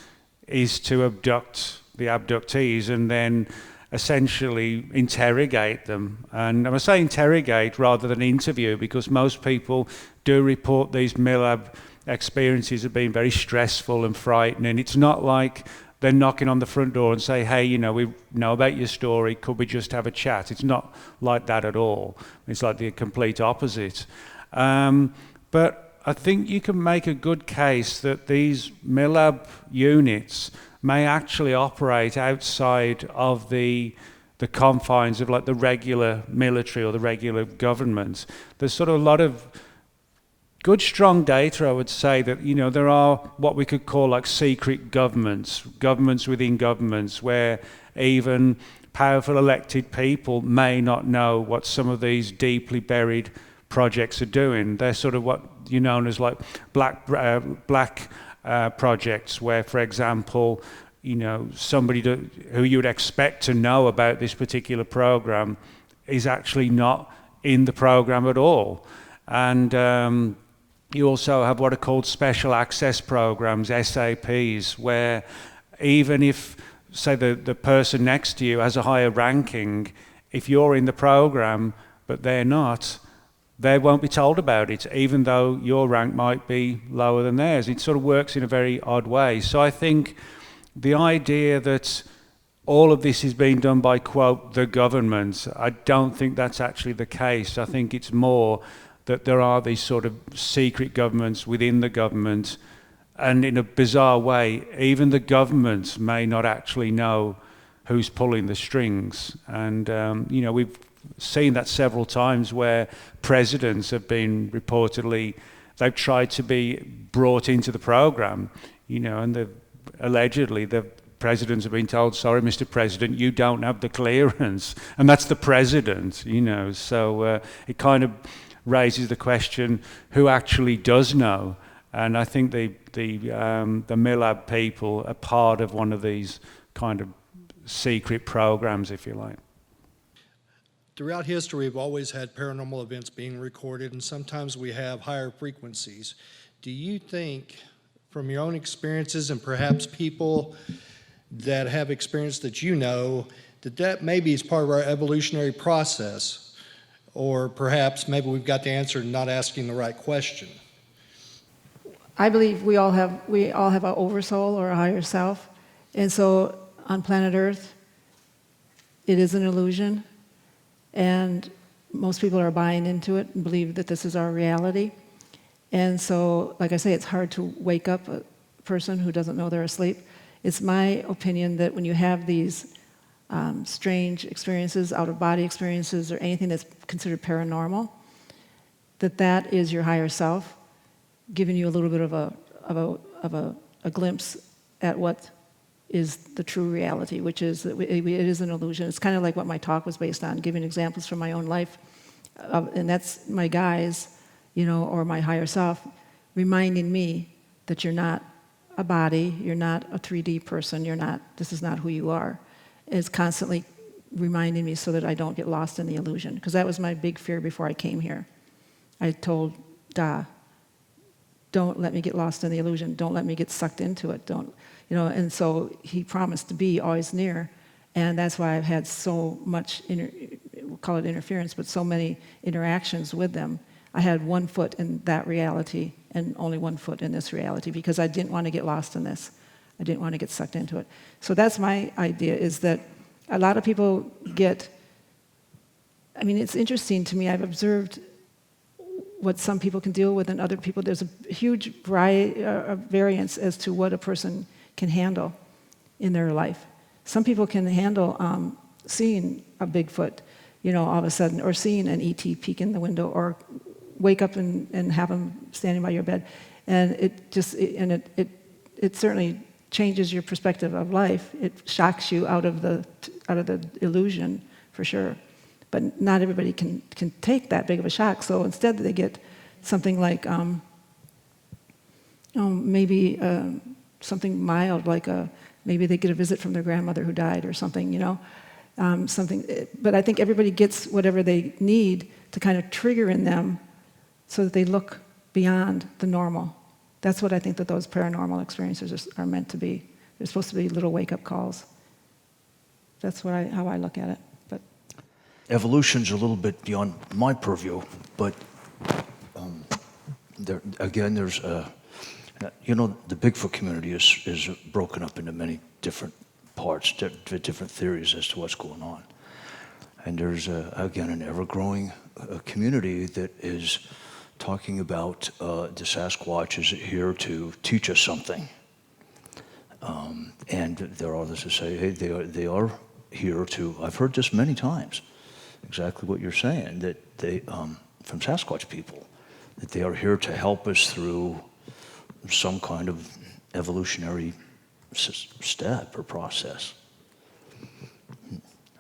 is to abduct the abductees and then essentially interrogate them. And I say interrogate rather than interview, because most people do report these MILAB experiences as being very stressful and frightening. It's not like they're knocking on the front door and say, hey, we know about your story, could we just have a chat? It's not like that at all. It's like the complete opposite. But I think you can make a good case that these MILAB units may actually operate outside of the confines of like the regular military or the regular government. There's sort of a lot of good, strong data, I would say, that, there are what we could call like secret governments within governments, where even powerful elected people may not know what some of these deeply buried projects are doing. They're sort of what you know as like black projects, where, for example, somebody who you would expect to know about this particular program is actually not in the program at all. And you also have what are called special access programs, SAPs, where even if, say, the person next to you has a higher ranking, if you're in the program but they're not, they won't be told about it, even though your rank might be lower than theirs. It sort of works in a very odd way. So I think the idea that all of this is being done by, quote, the government, I don't think that's actually the case. I think it's more that there are these sort of secret governments within the government, and in a bizarre way, even the government may not actually know who's pulling the strings. And, we've seen that several times where presidents have been reportedly they've tried to be brought into the program, you know, and allegedly the presidents have been told, sorry, Mr. President, you don't have the clearance. And that's the president, you know. So it kind of raises the question, who actually does know? And I think the MILAB people are part of one of these kind of secret programs, if you like. Throughout history, we've always had paranormal events being recorded, and sometimes we have higher frequencies. Do you think, from your own experiences and perhaps people that have experience that you know, that maybe is part of our evolutionary process, or perhaps maybe we've got the answer and not asking the right question? I believe we all have an oversoul or a higher self, and so on planet Earth, it is an illusion, and most people are buying into it and believe that this is our reality. And so, like I say, it's hard to wake up a person who doesn't know they're asleep. It's my opinion that when you have these strange experiences, out-of-body experiences, or anything that's considered paranormal, that is your higher self, giving you a little bit of a glimpse at what is the true reality, which is that it is an illusion. It's kind of like what my talk was based on, giving examples from my own life, and that's my guides, you know, or my higher self, reminding me that you're not a body, you're not a 3D person, this is not who you are. It's constantly reminding me so that I don't get lost in the illusion, because that was my big fear before I came here. I told Da, don't let me get lost in the illusion, don't let me get sucked into it, don't, you know, and so he promised to be always near, and that's why I've had so much, we'll call it interference, but so many interactions with them. I had 1 foot in that reality and only 1 foot in this reality because I didn't want to get lost in this. I didn't want to get sucked into it. So that's my idea, is that a lot of people it's interesting to me, I've observed what some people can deal with and other people, there's a huge variance as to what a person can handle in their life. Some people can handle seeing a Bigfoot, you know, all of a sudden, or seeing an ET peek in the window, or wake up and have them standing by your bed, and it certainly changes your perspective of life. It shocks you out of the illusion, for sure. But not everybody can take that big of a shock. So instead, they get something like maybe something mild, like maybe they get a visit from their grandmother who died or something, you know, something. But I think everybody gets whatever they need to kind of trigger in them, so that they look beyond the normal. That's what I think that those paranormal experiences are meant to be. They're supposed to be little wake-up calls. That's how I look at it. But Evolution's a little bit beyond my purview, but there's you know, the Bigfoot community is broken up into many different parts, different theories as to what's going on. And there's, again, an ever-growing community that is talking about the Sasquatch is here to teach us something. And there are others who say, hey, they are here to, I've heard this many times, exactly what you're saying, that they, from Sasquatch people, that they are here to help us through some kind of evolutionary step or process.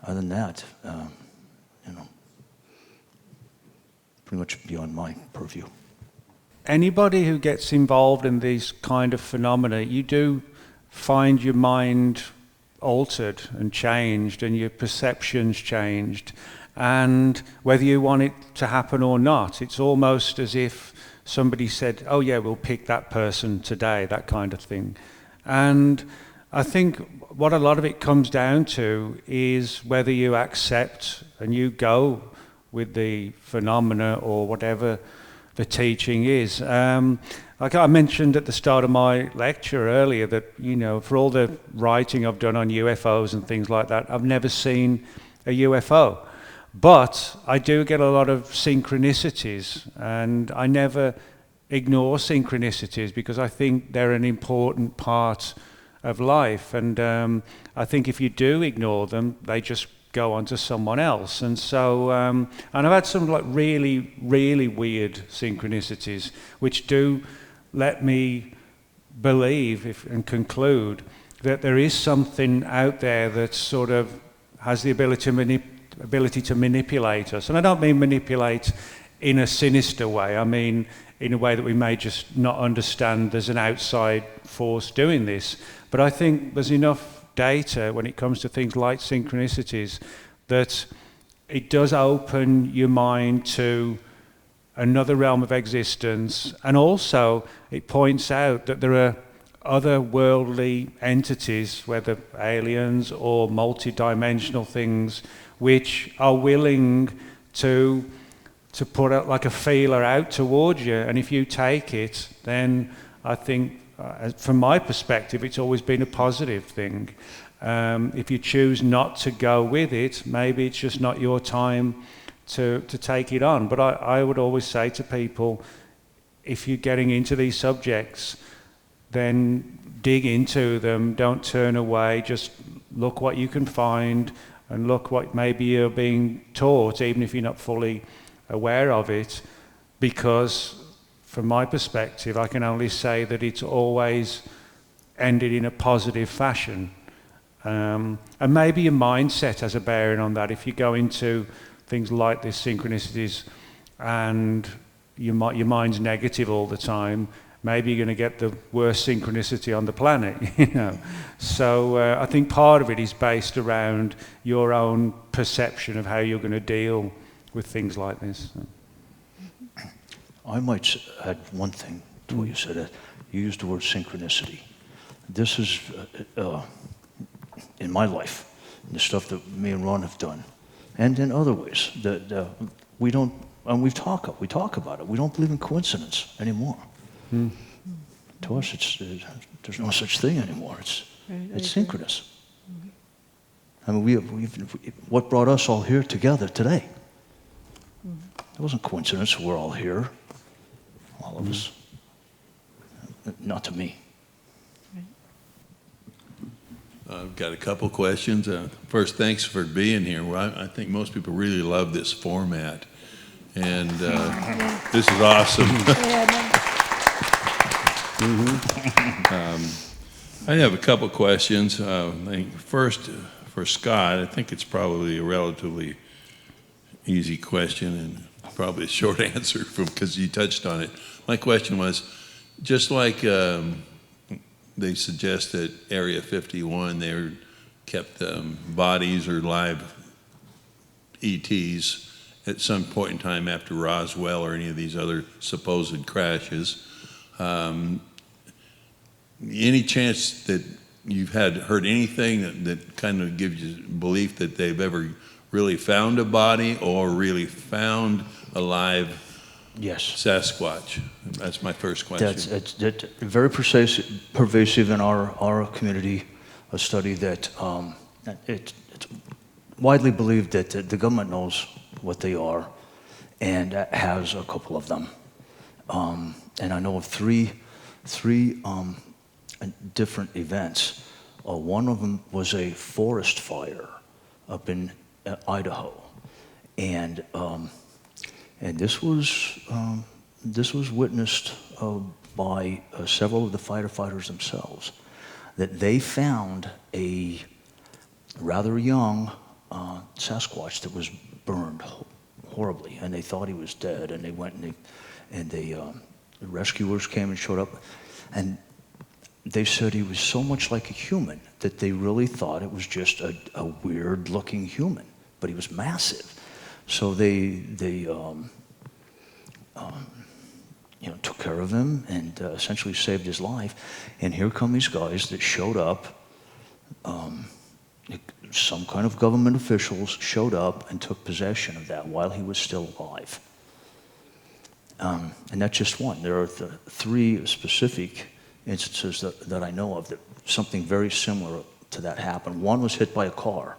Other than that, you know, pretty much beyond my purview. Anybody who gets involved in these kind of phenomena, you do find your mind altered and changed and your perceptions changed. And whether you want it to happen or not, it's almost as if somebody said, oh yeah, we'll pick that person today, that kind of thing. And I think what a lot of it comes down to is whether you accept and you go with the phenomena or whatever the teaching is. Like I mentioned at the start of my lecture earlier that, you know, for all the writing I've done on UFOs and things like that, I've never seen a UFO. But I do get a lot of synchronicities, and I never ignore synchronicities because I think they're an important part of life. And I think if you do ignore them, they just go on to someone else. And so, and I've had some like really, really weird synchronicities, which do let me believe and conclude that there is something out there that sort of has the ability to manipulate us. And I don't mean manipulate in a sinister way. I mean in a way that we may just not understand there's an outside force doing this. But I think there's enough data when it comes to things like synchronicities that it does open your mind to another realm of existence, and also it points out that there are otherworldly entities, whether aliens or multi-dimensional things, which are willing to put out like a feeler out towards you. And if you take it, then I think, from my perspective, it's always been a positive thing. If you choose not to go with it, maybe it's just not your time to take it on. But I would always say to people, if you're getting into these subjects, then dig into them, don't turn away, just look what you can find and look what maybe you're being taught, even if you're not fully aware of it, because from my perspective, I can only say that it's always ended in a positive fashion. And maybe your mindset has a bearing on that. If you go into things like this, synchronicities, and your mind's negative all the time, maybe you're going to get the worst synchronicity on the planet, you know. So I think part of it is based around your own perception of how you're going to deal with things like this. I might add one thing to what you said. You used the word synchronicity. This is, in my life, the stuff that me and Ron have done, and in other ways, that we don't, and we talk about it. We don't believe in coincidence anymore. To us, there's no such thing anymore. It's synchronous. I mean, what brought us all here together today? It wasn't coincidence. We're all here, all of us. Not to me. I've got a couple questions. First, thanks for being here. Well, I think most people really love this format, and this is awesome. I have a couple questions. I think first, for Scott, I think it's probably a relatively easy question and probably a short answer because you touched on it. My question was, just like they suggest that Area 51, they kept bodies or live ETs at some point in time after Roswell or any of these other supposed crashes. Any chance that you've heard anything that kind of gives you belief that they've ever really found a body or really found a live Sasquatch? That's my first question. That's very pervasive in our community. A study that it's widely believed that the government knows what they are and has a couple of them. And I know of three different events. One of them was a forest fire up in Idaho, and this was witnessed by several of the firefighters themselves. That they found a rather young Sasquatch that was burned horribly, and they thought he was dead. And they went and the rescuers came and showed up, and they said he was so much like a human that they really thought it was just a weird-looking human, but he was massive. So they took care of him and essentially saved his life. And here come these guys that showed up. Some kind of government officials showed up and took possession of that while he was still alive. And that's just one. There are three specific instances that I know of that something very similar to that happened. One was hit by a car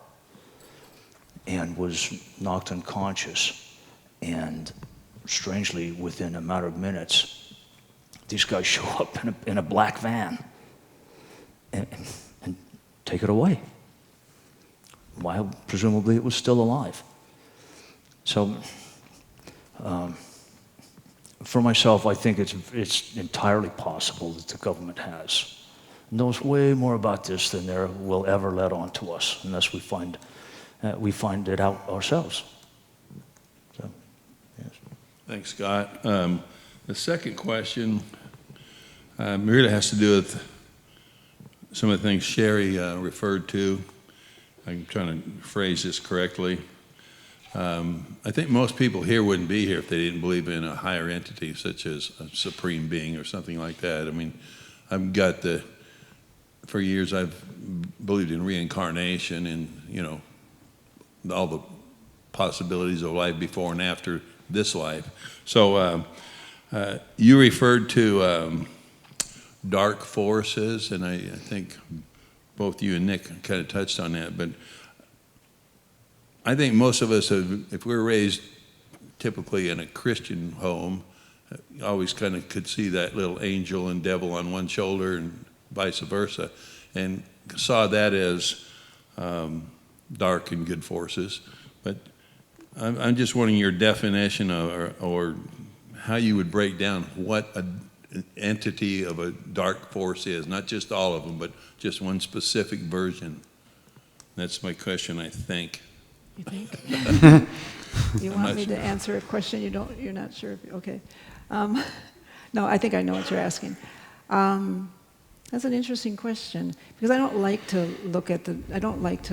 and was knocked unconscious. And strangely, within a matter of minutes, these guys show up in a black van and take it away. Why while, presumably it was still alive. So, for myself, I think it's entirely possible that the government knows way more about this than they will ever let on to us, unless we find it out ourselves. So, yes. Thanks, Scott. The second question really has to do with some of the things Sherry referred to. I'm trying to phrase this correctly. I think most people here wouldn't be here if they didn't believe in a higher entity, such as a supreme being or something like that. I mean, for years I've believed in reincarnation and, you know, all the possibilities of life before and after this life. So you referred to dark forces, and I think both you and Nick kind of touched on that, but I think most of us, if we were raised typically in a Christian home, always kind of could see that little angel and devil on one shoulder and vice versa, and saw that as dark and good forces. But I'm just wondering your definition or how you would break down what an entity of a dark force is, not just all of them, but just one specific version. That's my question, I think. You think? You want me to answer a question you're not sure? Okay. No, I think I know what you're asking. That's an interesting question, because I don't like to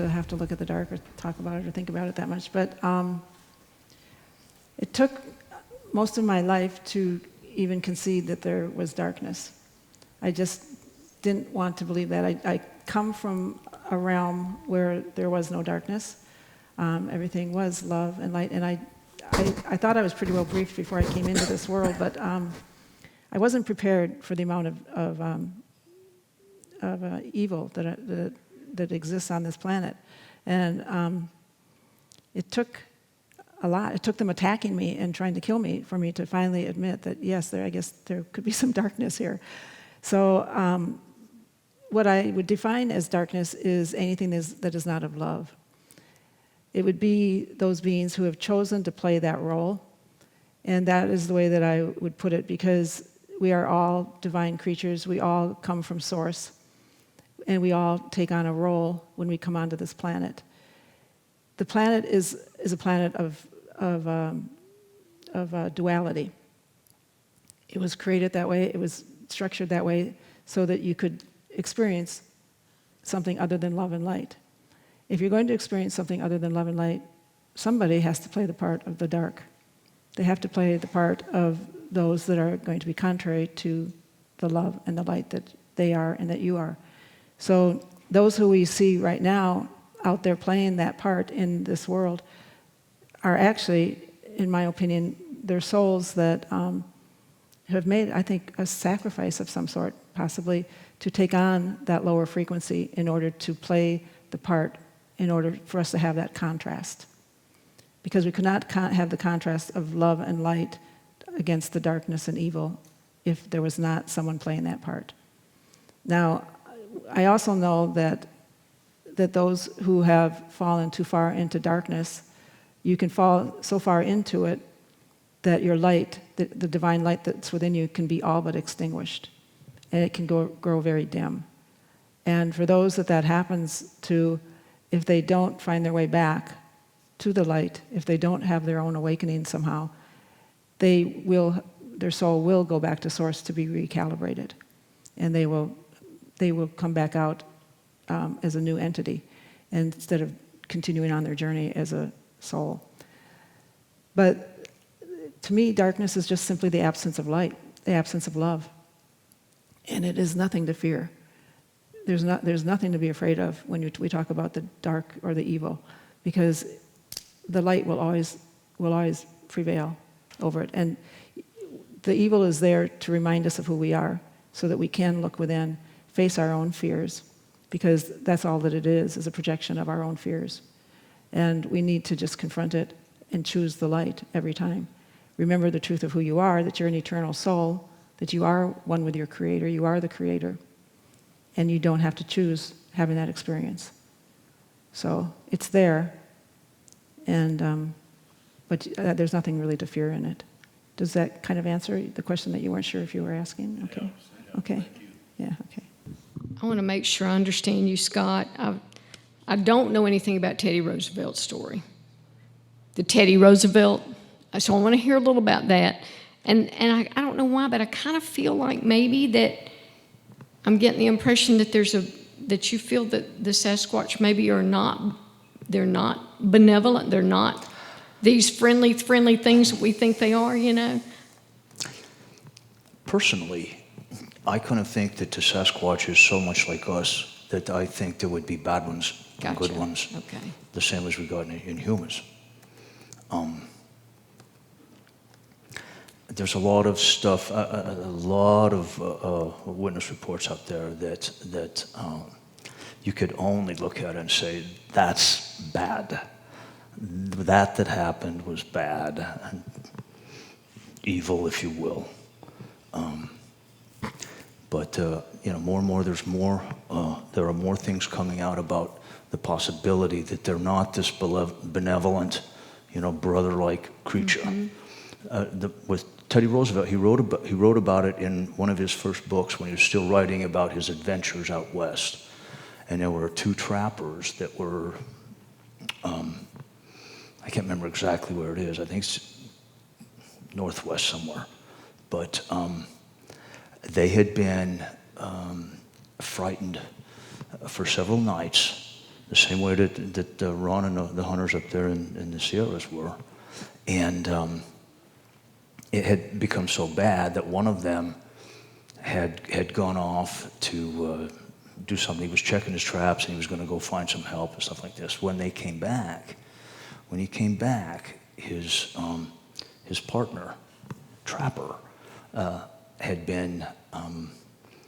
have to look at the dark or talk about it or think about it that much. But it took most of my life to even concede that there was darkness. I just didn't want to believe that. I come from a realm where there was no darkness. Everything was love and light, and I thought I was pretty well briefed before I came into this world, but I wasn't prepared for the amount of evil that exists on this planet, and it took a lot. It took them attacking me and trying to kill me for me to finally admit that yes, I guess there could be some darkness here. So what I would define as darkness is anything that is not of love. It would be those beings who have chosen to play that role, and that is the way that I would put it, because we are all divine creatures. We all come from Source, and we all take on a role when we come onto this planet. The planet is a planet of duality. It was created that way. It was structured that way so that you could experience something other than love and light. If you're going to experience something other than love and light, somebody has to play the part of the dark. They have to play the part of those that are going to be contrary to the love and the light that they are and that you are. So those who we see right now out there playing that part in this world are actually, in my opinion, they're souls that have made, I think, a sacrifice of some sort, possibly, to take on that lower frequency in order to play the part, in order for us to have that contrast. Because we could not have the contrast of love and light against the darkness and evil if there was not someone playing that part. Now, I also know that those who have fallen too far into darkness, you can fall so far into it that your light, the divine light that's within you, can be all but extinguished. And it can grow very dim. And for those that happens to, if they don't find their way back to the light, if they don't have their own awakening somehow, their soul will go back to Source to be recalibrated. And they will come back out as a new entity, instead of continuing on their journey as a soul. But to me, darkness is just simply the absence of light, the absence of love. And it is nothing to fear. There's nothing to be afraid of when we talk about the dark or the evil, because the light will always prevail over it. And the evil is there to remind us of who we are, so that we can look within, face our own fears, because that's all that it is a projection of our own fears. And we need to just confront it and choose the light every time. Remember the truth of who you are, that you're an eternal soul, that you are one with your Creator, you are the Creator. And you don't have to choose having that experience. So it's there, and but there's nothing really to fear in it. Does that kind of answer the question that you weren't sure if you were asking? Okay. Okay. Yeah. Okay. I want to make sure I understand you, Scott. I don't know anything about Teddy Roosevelt's story. The Teddy Roosevelt. So I want to hear a little about that. And I don't know why, but I kind of feel like maybe that I'm getting the impression that that you feel that the Sasquatch maybe they're not benevolent, they're not these friendly things that we think they are, you know? Personally, I kind of think that the Sasquatch is so much like us that I think there would be bad ones and good ones. Okay. The same as we got in humans. There's a lot of stuff, a lot of witness reports out there that you could only look at and say, that's bad. That happened was bad, and evil, if you will. But more and more, there are more things coming out about the possibility that they're not this benevolent, brother-like creature. Mm-hmm. With Teddy Roosevelt, he wrote about it in one of his first books when he was still writing about his adventures out west. And there were two trappers that were, I can't remember exactly where it is. I think it's northwest somewhere. But they had been frightened for several nights, the same way that Ron and the hunters up there in the Sierras were. And it had become so bad that one of them had gone off to do something. He was checking his traps and he was going to go find some help and stuff like this. When he came back, his partner, Trapper, had been,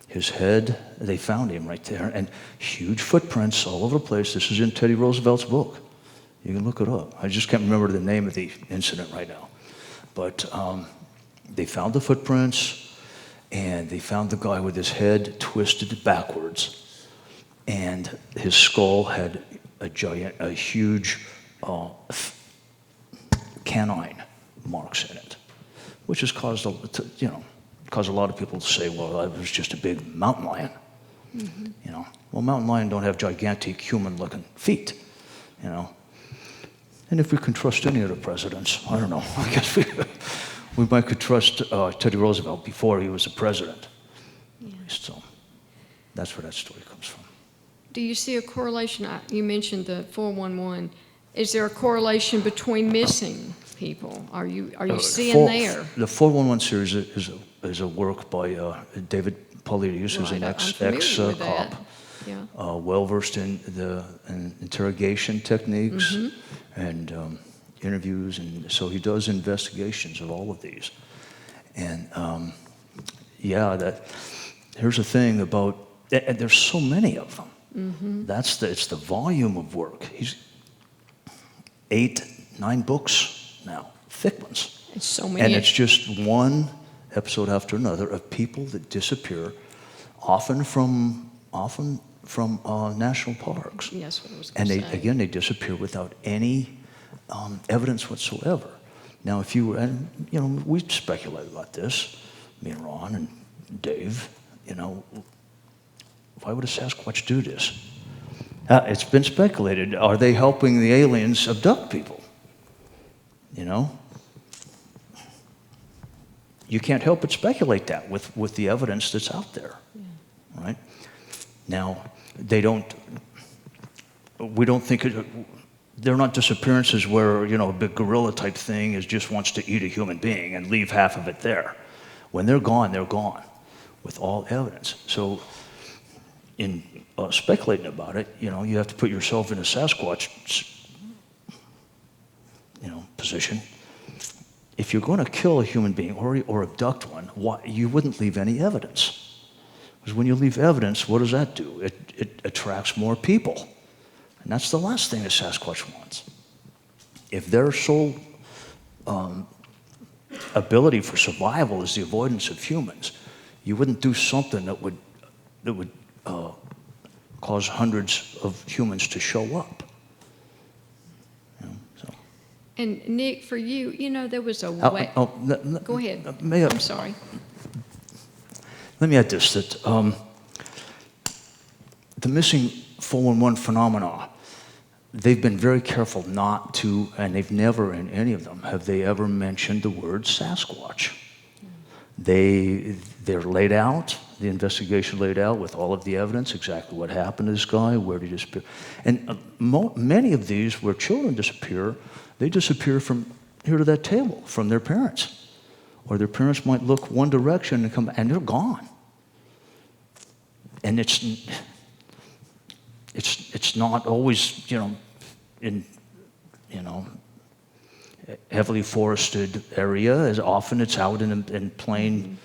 his head, they found him right there, and huge footprints all over the place. This is in Teddy Roosevelt's book. You can look it up. I just can't remember the name of the incident right now. But they found the footprints, and they found the guy with his head twisted backwards, and his skull had a huge canine marks in it, which has caused a lot of people to say, well, it was just a big mountain lion. Mm-hmm. Well, mountain lion don't have gigantic human-looking feet, And if we can trust any of the presidents, I don't know. I guess we might could trust Teddy Roosevelt before he was a president. Yeah. So that's where that story comes from. Do you see a correlation? You mentioned the 411. Is there a correlation between missing people? Are you seeing there? The 411 series is a work by David Paulides, who's an ex-cop, well-versed in the interrogation techniques. Mm-hmm. And interviews, and so he does investigations of all of these. And here's the thing about, and there's so many of them. Mm-hmm. It's the volume of work. He's 8-9 books now, thick ones. It's so many. And it's just one episode after another of people that disappear, often from national parks. Yes, what I was going to say. And they disappear without any evidence whatsoever. Now, if you and we speculate about this, me and Ron and Dave, why would a Sasquatch do this? It's been speculated. Are they helping the aliens abduct people? You can't help but speculate that with the evidence that's out there, right? Now, we don't think they're not disappearances where, a big gorilla type thing just wants to eat a human being and leave half of it there. When they're gone with all evidence. So in speculating about it, you have to put yourself in a Sasquatch, position. If you're going to kill a human being or abduct one, you wouldn't leave any evidence. Because when you leave evidence, what does that do? It attracts more people. And that's the last thing a Sasquatch wants. If their sole ability for survival is the avoidance of humans, you wouldn't do something that would cause hundreds of humans to show up. And Nick, for you, you know, there was a way. Go ahead. I'm sorry. Let me add this, that the missing 411 phenomena, they've been very careful not to, and they've never, in any of them, have they ever mentioned the word Sasquatch. They're laid out, the investigation laid out with all of the evidence, exactly what happened to this guy, where did he disappear. And many of these, where children disappear, they disappear from here to that table, from their parents. Or their parents might look one direction and come, and they're gone. And it's not always, in heavily forested area. As often it's out in plain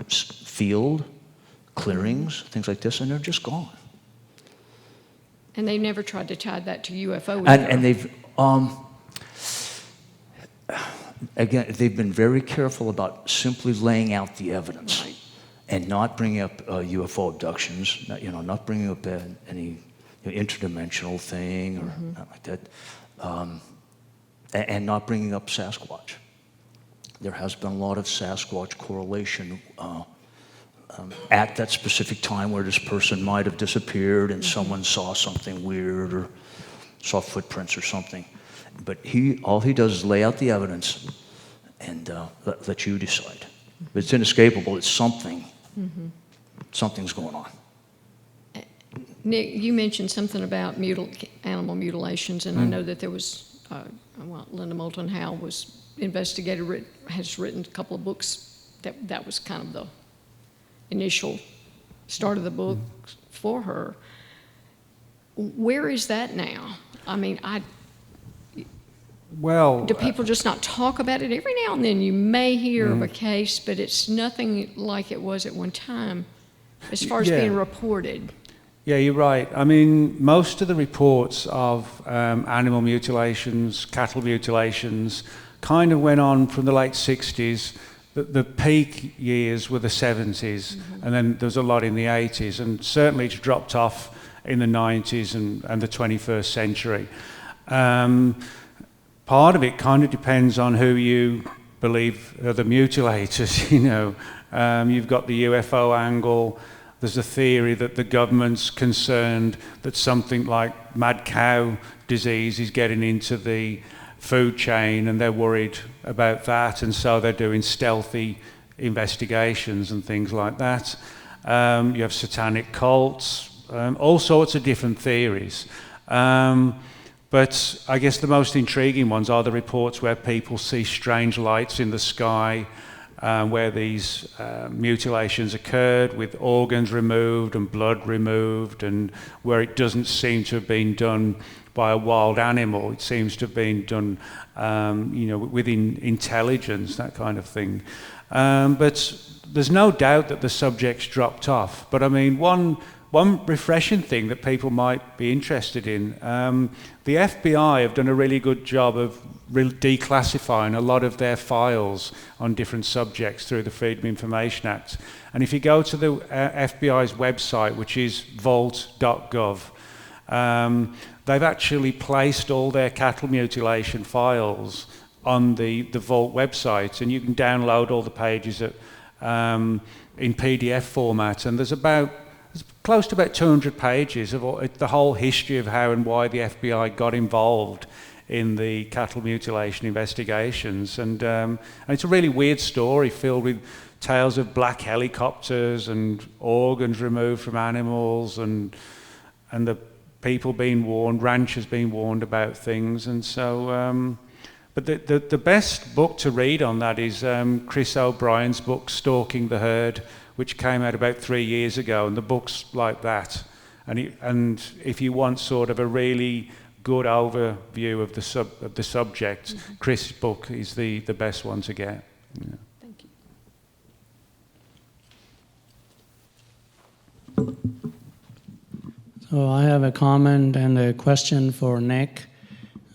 field, clearings, things like this, and they're just gone. And they never tried to tie that to UFO either. And they've again, they've been very careful about simply laying out the evidence. Right. And not bringing up UFO abductions, not bringing up any interdimensional thing or not like that, and not bringing up Sasquatch. There has been a lot of Sasquatch correlation at that specific time where this person might have disappeared and someone saw something weird or saw footprints or something. But all he does is lay out the evidence and let you decide. But it's inescapable. It's something. Something's going on. Nick, you mentioned something about animal mutilations, and I know that there was, Linda Moulton Howe was investigator, has written a couple of books. That was kind of the initial start of the book for her. Where is that now? I mean, do people just not talk about it? Every now and then you may hear of a case, but it's nothing like it was at one time as far as being reported. Yeah, you're right. I mean, most of the reports of animal mutilations, cattle mutilations, kind of went on from the late 60s. The peak years were the 70s, and then there was a lot in the 80s, and certainly it's dropped off in the 90s and the 21st century. Part of it kind of depends on who you believe are the mutilators, You've got the UFO angle. There's a theory that the government's concerned that something like mad cow disease is getting into the food chain and they're worried about that, and so they're doing stealthy investigations and things like that. You have satanic cults, all sorts of different theories. But I guess the most intriguing ones are the reports where people see strange lights in the sky, where these mutilations occurred with organs removed and blood removed, and where it doesn't seem to have been done by a wild animal. It seems to have been done, within intelligence, that kind of thing. But there's no doubt that the subject's dropped off. But I mean, one refreshing thing that people might be interested in, the FBI have done a really good job of declassifying a lot of their files on different subjects through the Freedom of Information Act. And if you go to the FBI's website, which is vault.gov, they've actually placed all their cattle mutilation files on the Vault website, and you can download all the pages in PDF format, and there's close to about 200 pages of the whole history of how and why the FBI got involved in the cattle mutilation investigations. And it's a really weird story filled with tales of black helicopters and organs removed from animals and the people being warned, ranchers being warned about things. And so, but the best book to read on that is Chris O'Brien's book, Stalking the Herd, which came out about 3 years ago, and the book's like that. And if you want sort of a really good overview of the subject, Chris' book is the best one to get. Yeah. Thank you. So I have a comment and a question for Nick.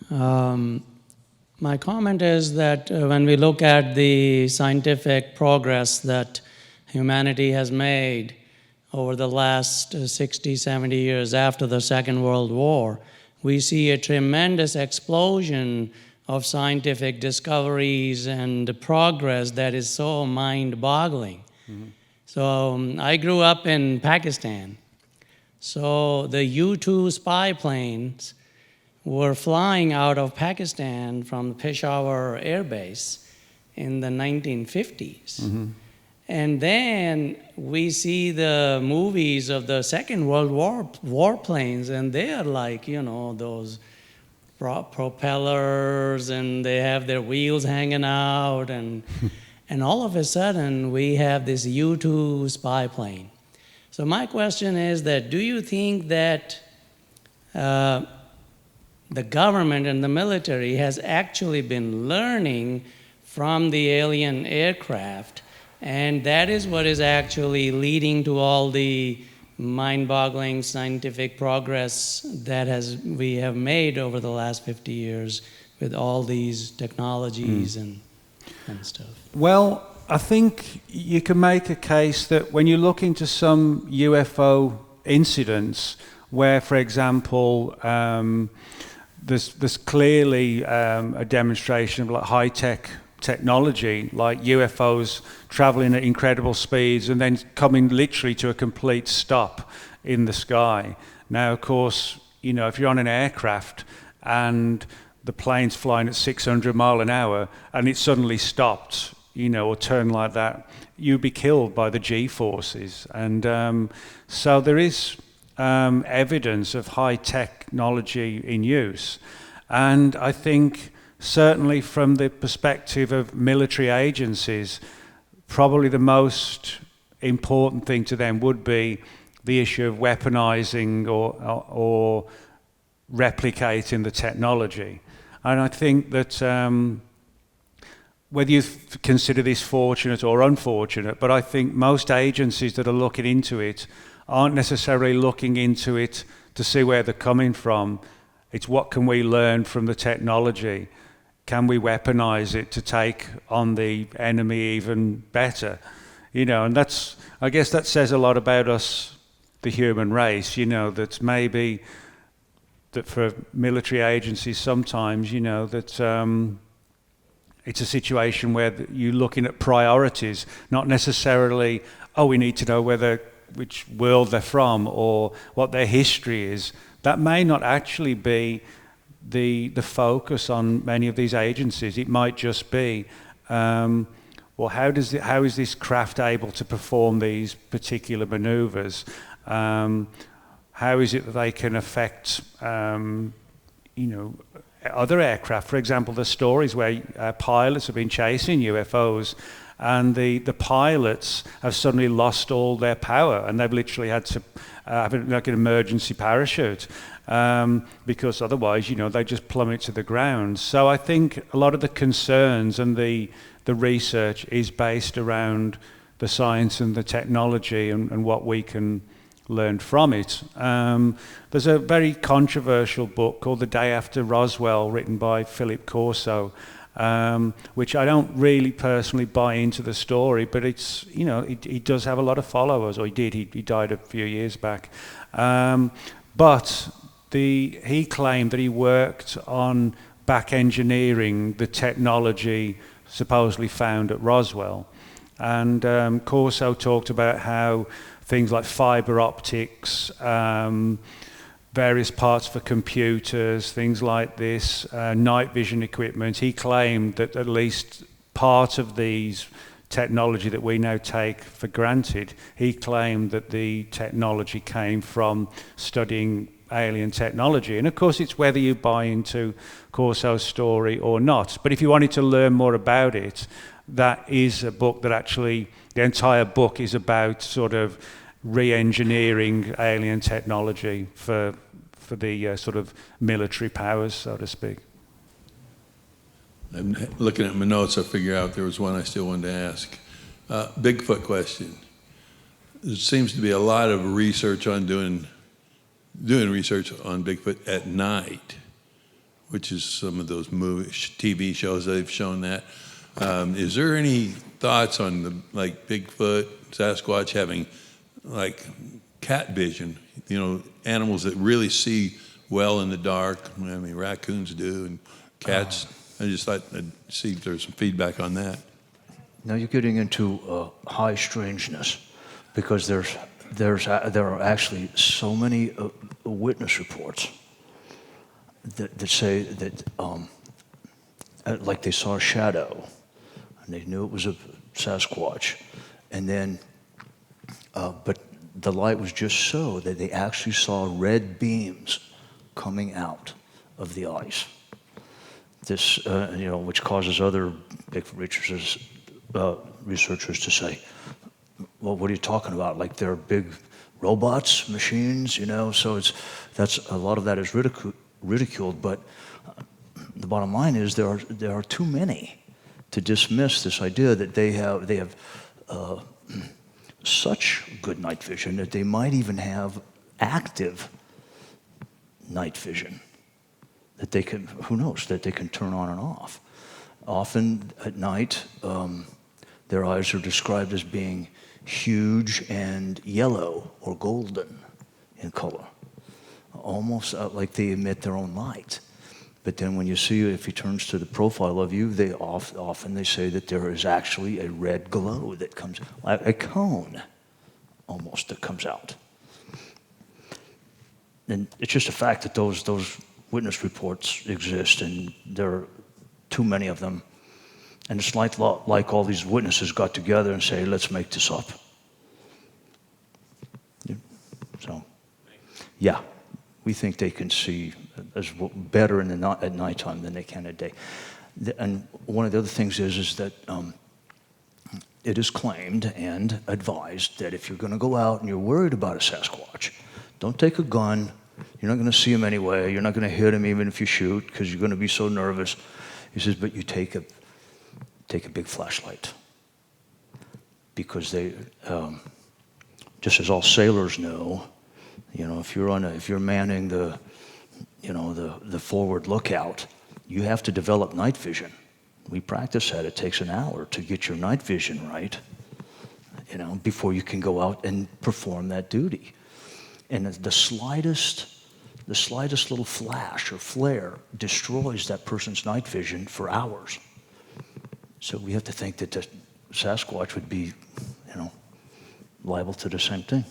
My comment is that when we look at the scientific progress that humanity has made over the last 60, 70 years after the Second World War, we see a tremendous explosion of scientific discoveries and progress that is so mind-boggling. So I grew up in Pakistan. So the U-2 spy planes were flying out of Pakistan from the Peshawar Air Base in the 1950s. And then we see the movies of the Second World War warplanes, and they are like, you know, those propellers, and they have their wheels hanging out, and all of a sudden we have this U-2 spy plane. So my question is that, do you think that the government and the military has actually been learning from the alien aircraft, and that is what is actually leading to all the mind-boggling scientific progress that we have made over the last 50 years with all these technologies and stuff? Well, I think you can make a case that when you look into some UFO incidents where, for example, there's clearly a demonstration of like high-tech technology, like UFOs traveling at incredible speeds and then coming literally to a complete stop in the sky. Now, of course, you know, if you're on an aircraft and the plane's flying at 600 miles an hour and it suddenly stopped, you know, or turned like that, you'd be killed by the G-forces. And so there is evidence of high technology in use. And I think certainly from the perspective of military agencies, probably the most important thing to them would be the issue of weaponizing or replicating the technology. And I think that whether you consider this fortunate or unfortunate, but I think most agencies that are looking into it aren't necessarily looking into it to see where they're coming from. It's what can we learn from the technology? Can we weaponize it to take on the enemy even better? You know, and that's, I guess that says a lot about us, the human race, you know, that maybe that for military agencies sometimes, you know, that it's a situation where you're looking at priorities, not necessarily, oh, we need to know which world they're from or what their history is. That may not actually be the focus on many of these agencies. It might just be, well, how is this craft able to perform these particular maneuvers? How is it that they can affect, you know, other aircraft? For example, the stories where pilots have been chasing UFOs and the pilots have suddenly lost all their power and they've literally had to have like an emergency parachute because otherwise, you know, they just plummet to the ground. So I think a lot of the concerns and the research is based around the science and the technology and what we can learn from it. There's a very controversial book called The Day After Roswell, written by Philip Corso, which I don't really personally buy into the story, but it's, you know, he does have a lot of followers, or he did. He died a few years back. But he claimed that he worked on back engineering the technology supposedly found at Roswell. And Corso talked about how things like fiber optics, various parts for computers, things like this, night vision equipment. He claimed that at least part of these technology that we now take for granted, he claimed that the technology came from studying alien technology. And of course, it's whether you buy into Corso's story or not. But if you wanted to learn more about it, that is a book that actually, the entire book is about sort of re-engineering alien technology for the sort of military powers, so to speak. I'm looking at my notes, I figure out there was one I still wanted to ask. Bigfoot question. There seems to be a lot of research on doing research on Bigfoot at night, which is some of those TV shows they've shown that. Is there any thoughts on like Bigfoot, Sasquatch having like cat vision, you know, animals that really see well in the dark. I mean, raccoons do, and cats. I just thought I'd see if there's some feedback on that. Now you're getting into high strangeness, because there are actually so many witness reports that say that like they saw a shadow, and they knew it was a Sasquatch, and then but the light was just so that they actually saw red beams coming out of the ice. This, which causes other Bigfoot researchers to say, well, what are you talking about? Like they're big robots, machines, So that's a lot of that is ridiculed. But the bottom line is there are too many to dismiss this idea that they have such good night vision that they might even have active night vision, that they can, who knows, that they can turn on and off. Often at night, their eyes are described as being huge and yellow or golden in color, almost like they emit their own light. But then when you see, if he turns to the profile of you, they often they say that there is actually a red glow that comes, like a cone almost, that comes out. And it's just a fact that those witness reports exist, and there are too many of them. And it's like all these witnesses got together and say, let's make this up. So, yeah, we think they can see better at nighttime than they can at day. And one of the other things is that it is claimed and advised that if you're going to go out and you're worried about a Sasquatch, don't take a gun. You're not going to see him anyway. You're not going to hit him even if you shoot, because you're going to be so nervous. He says, but you take a big flashlight, because they, just as all sailors know, if you're manning the forward lookout, you have to develop night vision. We practice that. It takes an hour to get your night vision right, before you can go out and perform that duty. And the slightest little flash or flare destroys that person's night vision for hours. So we have to think that the Sasquatch would be, liable to the same thing.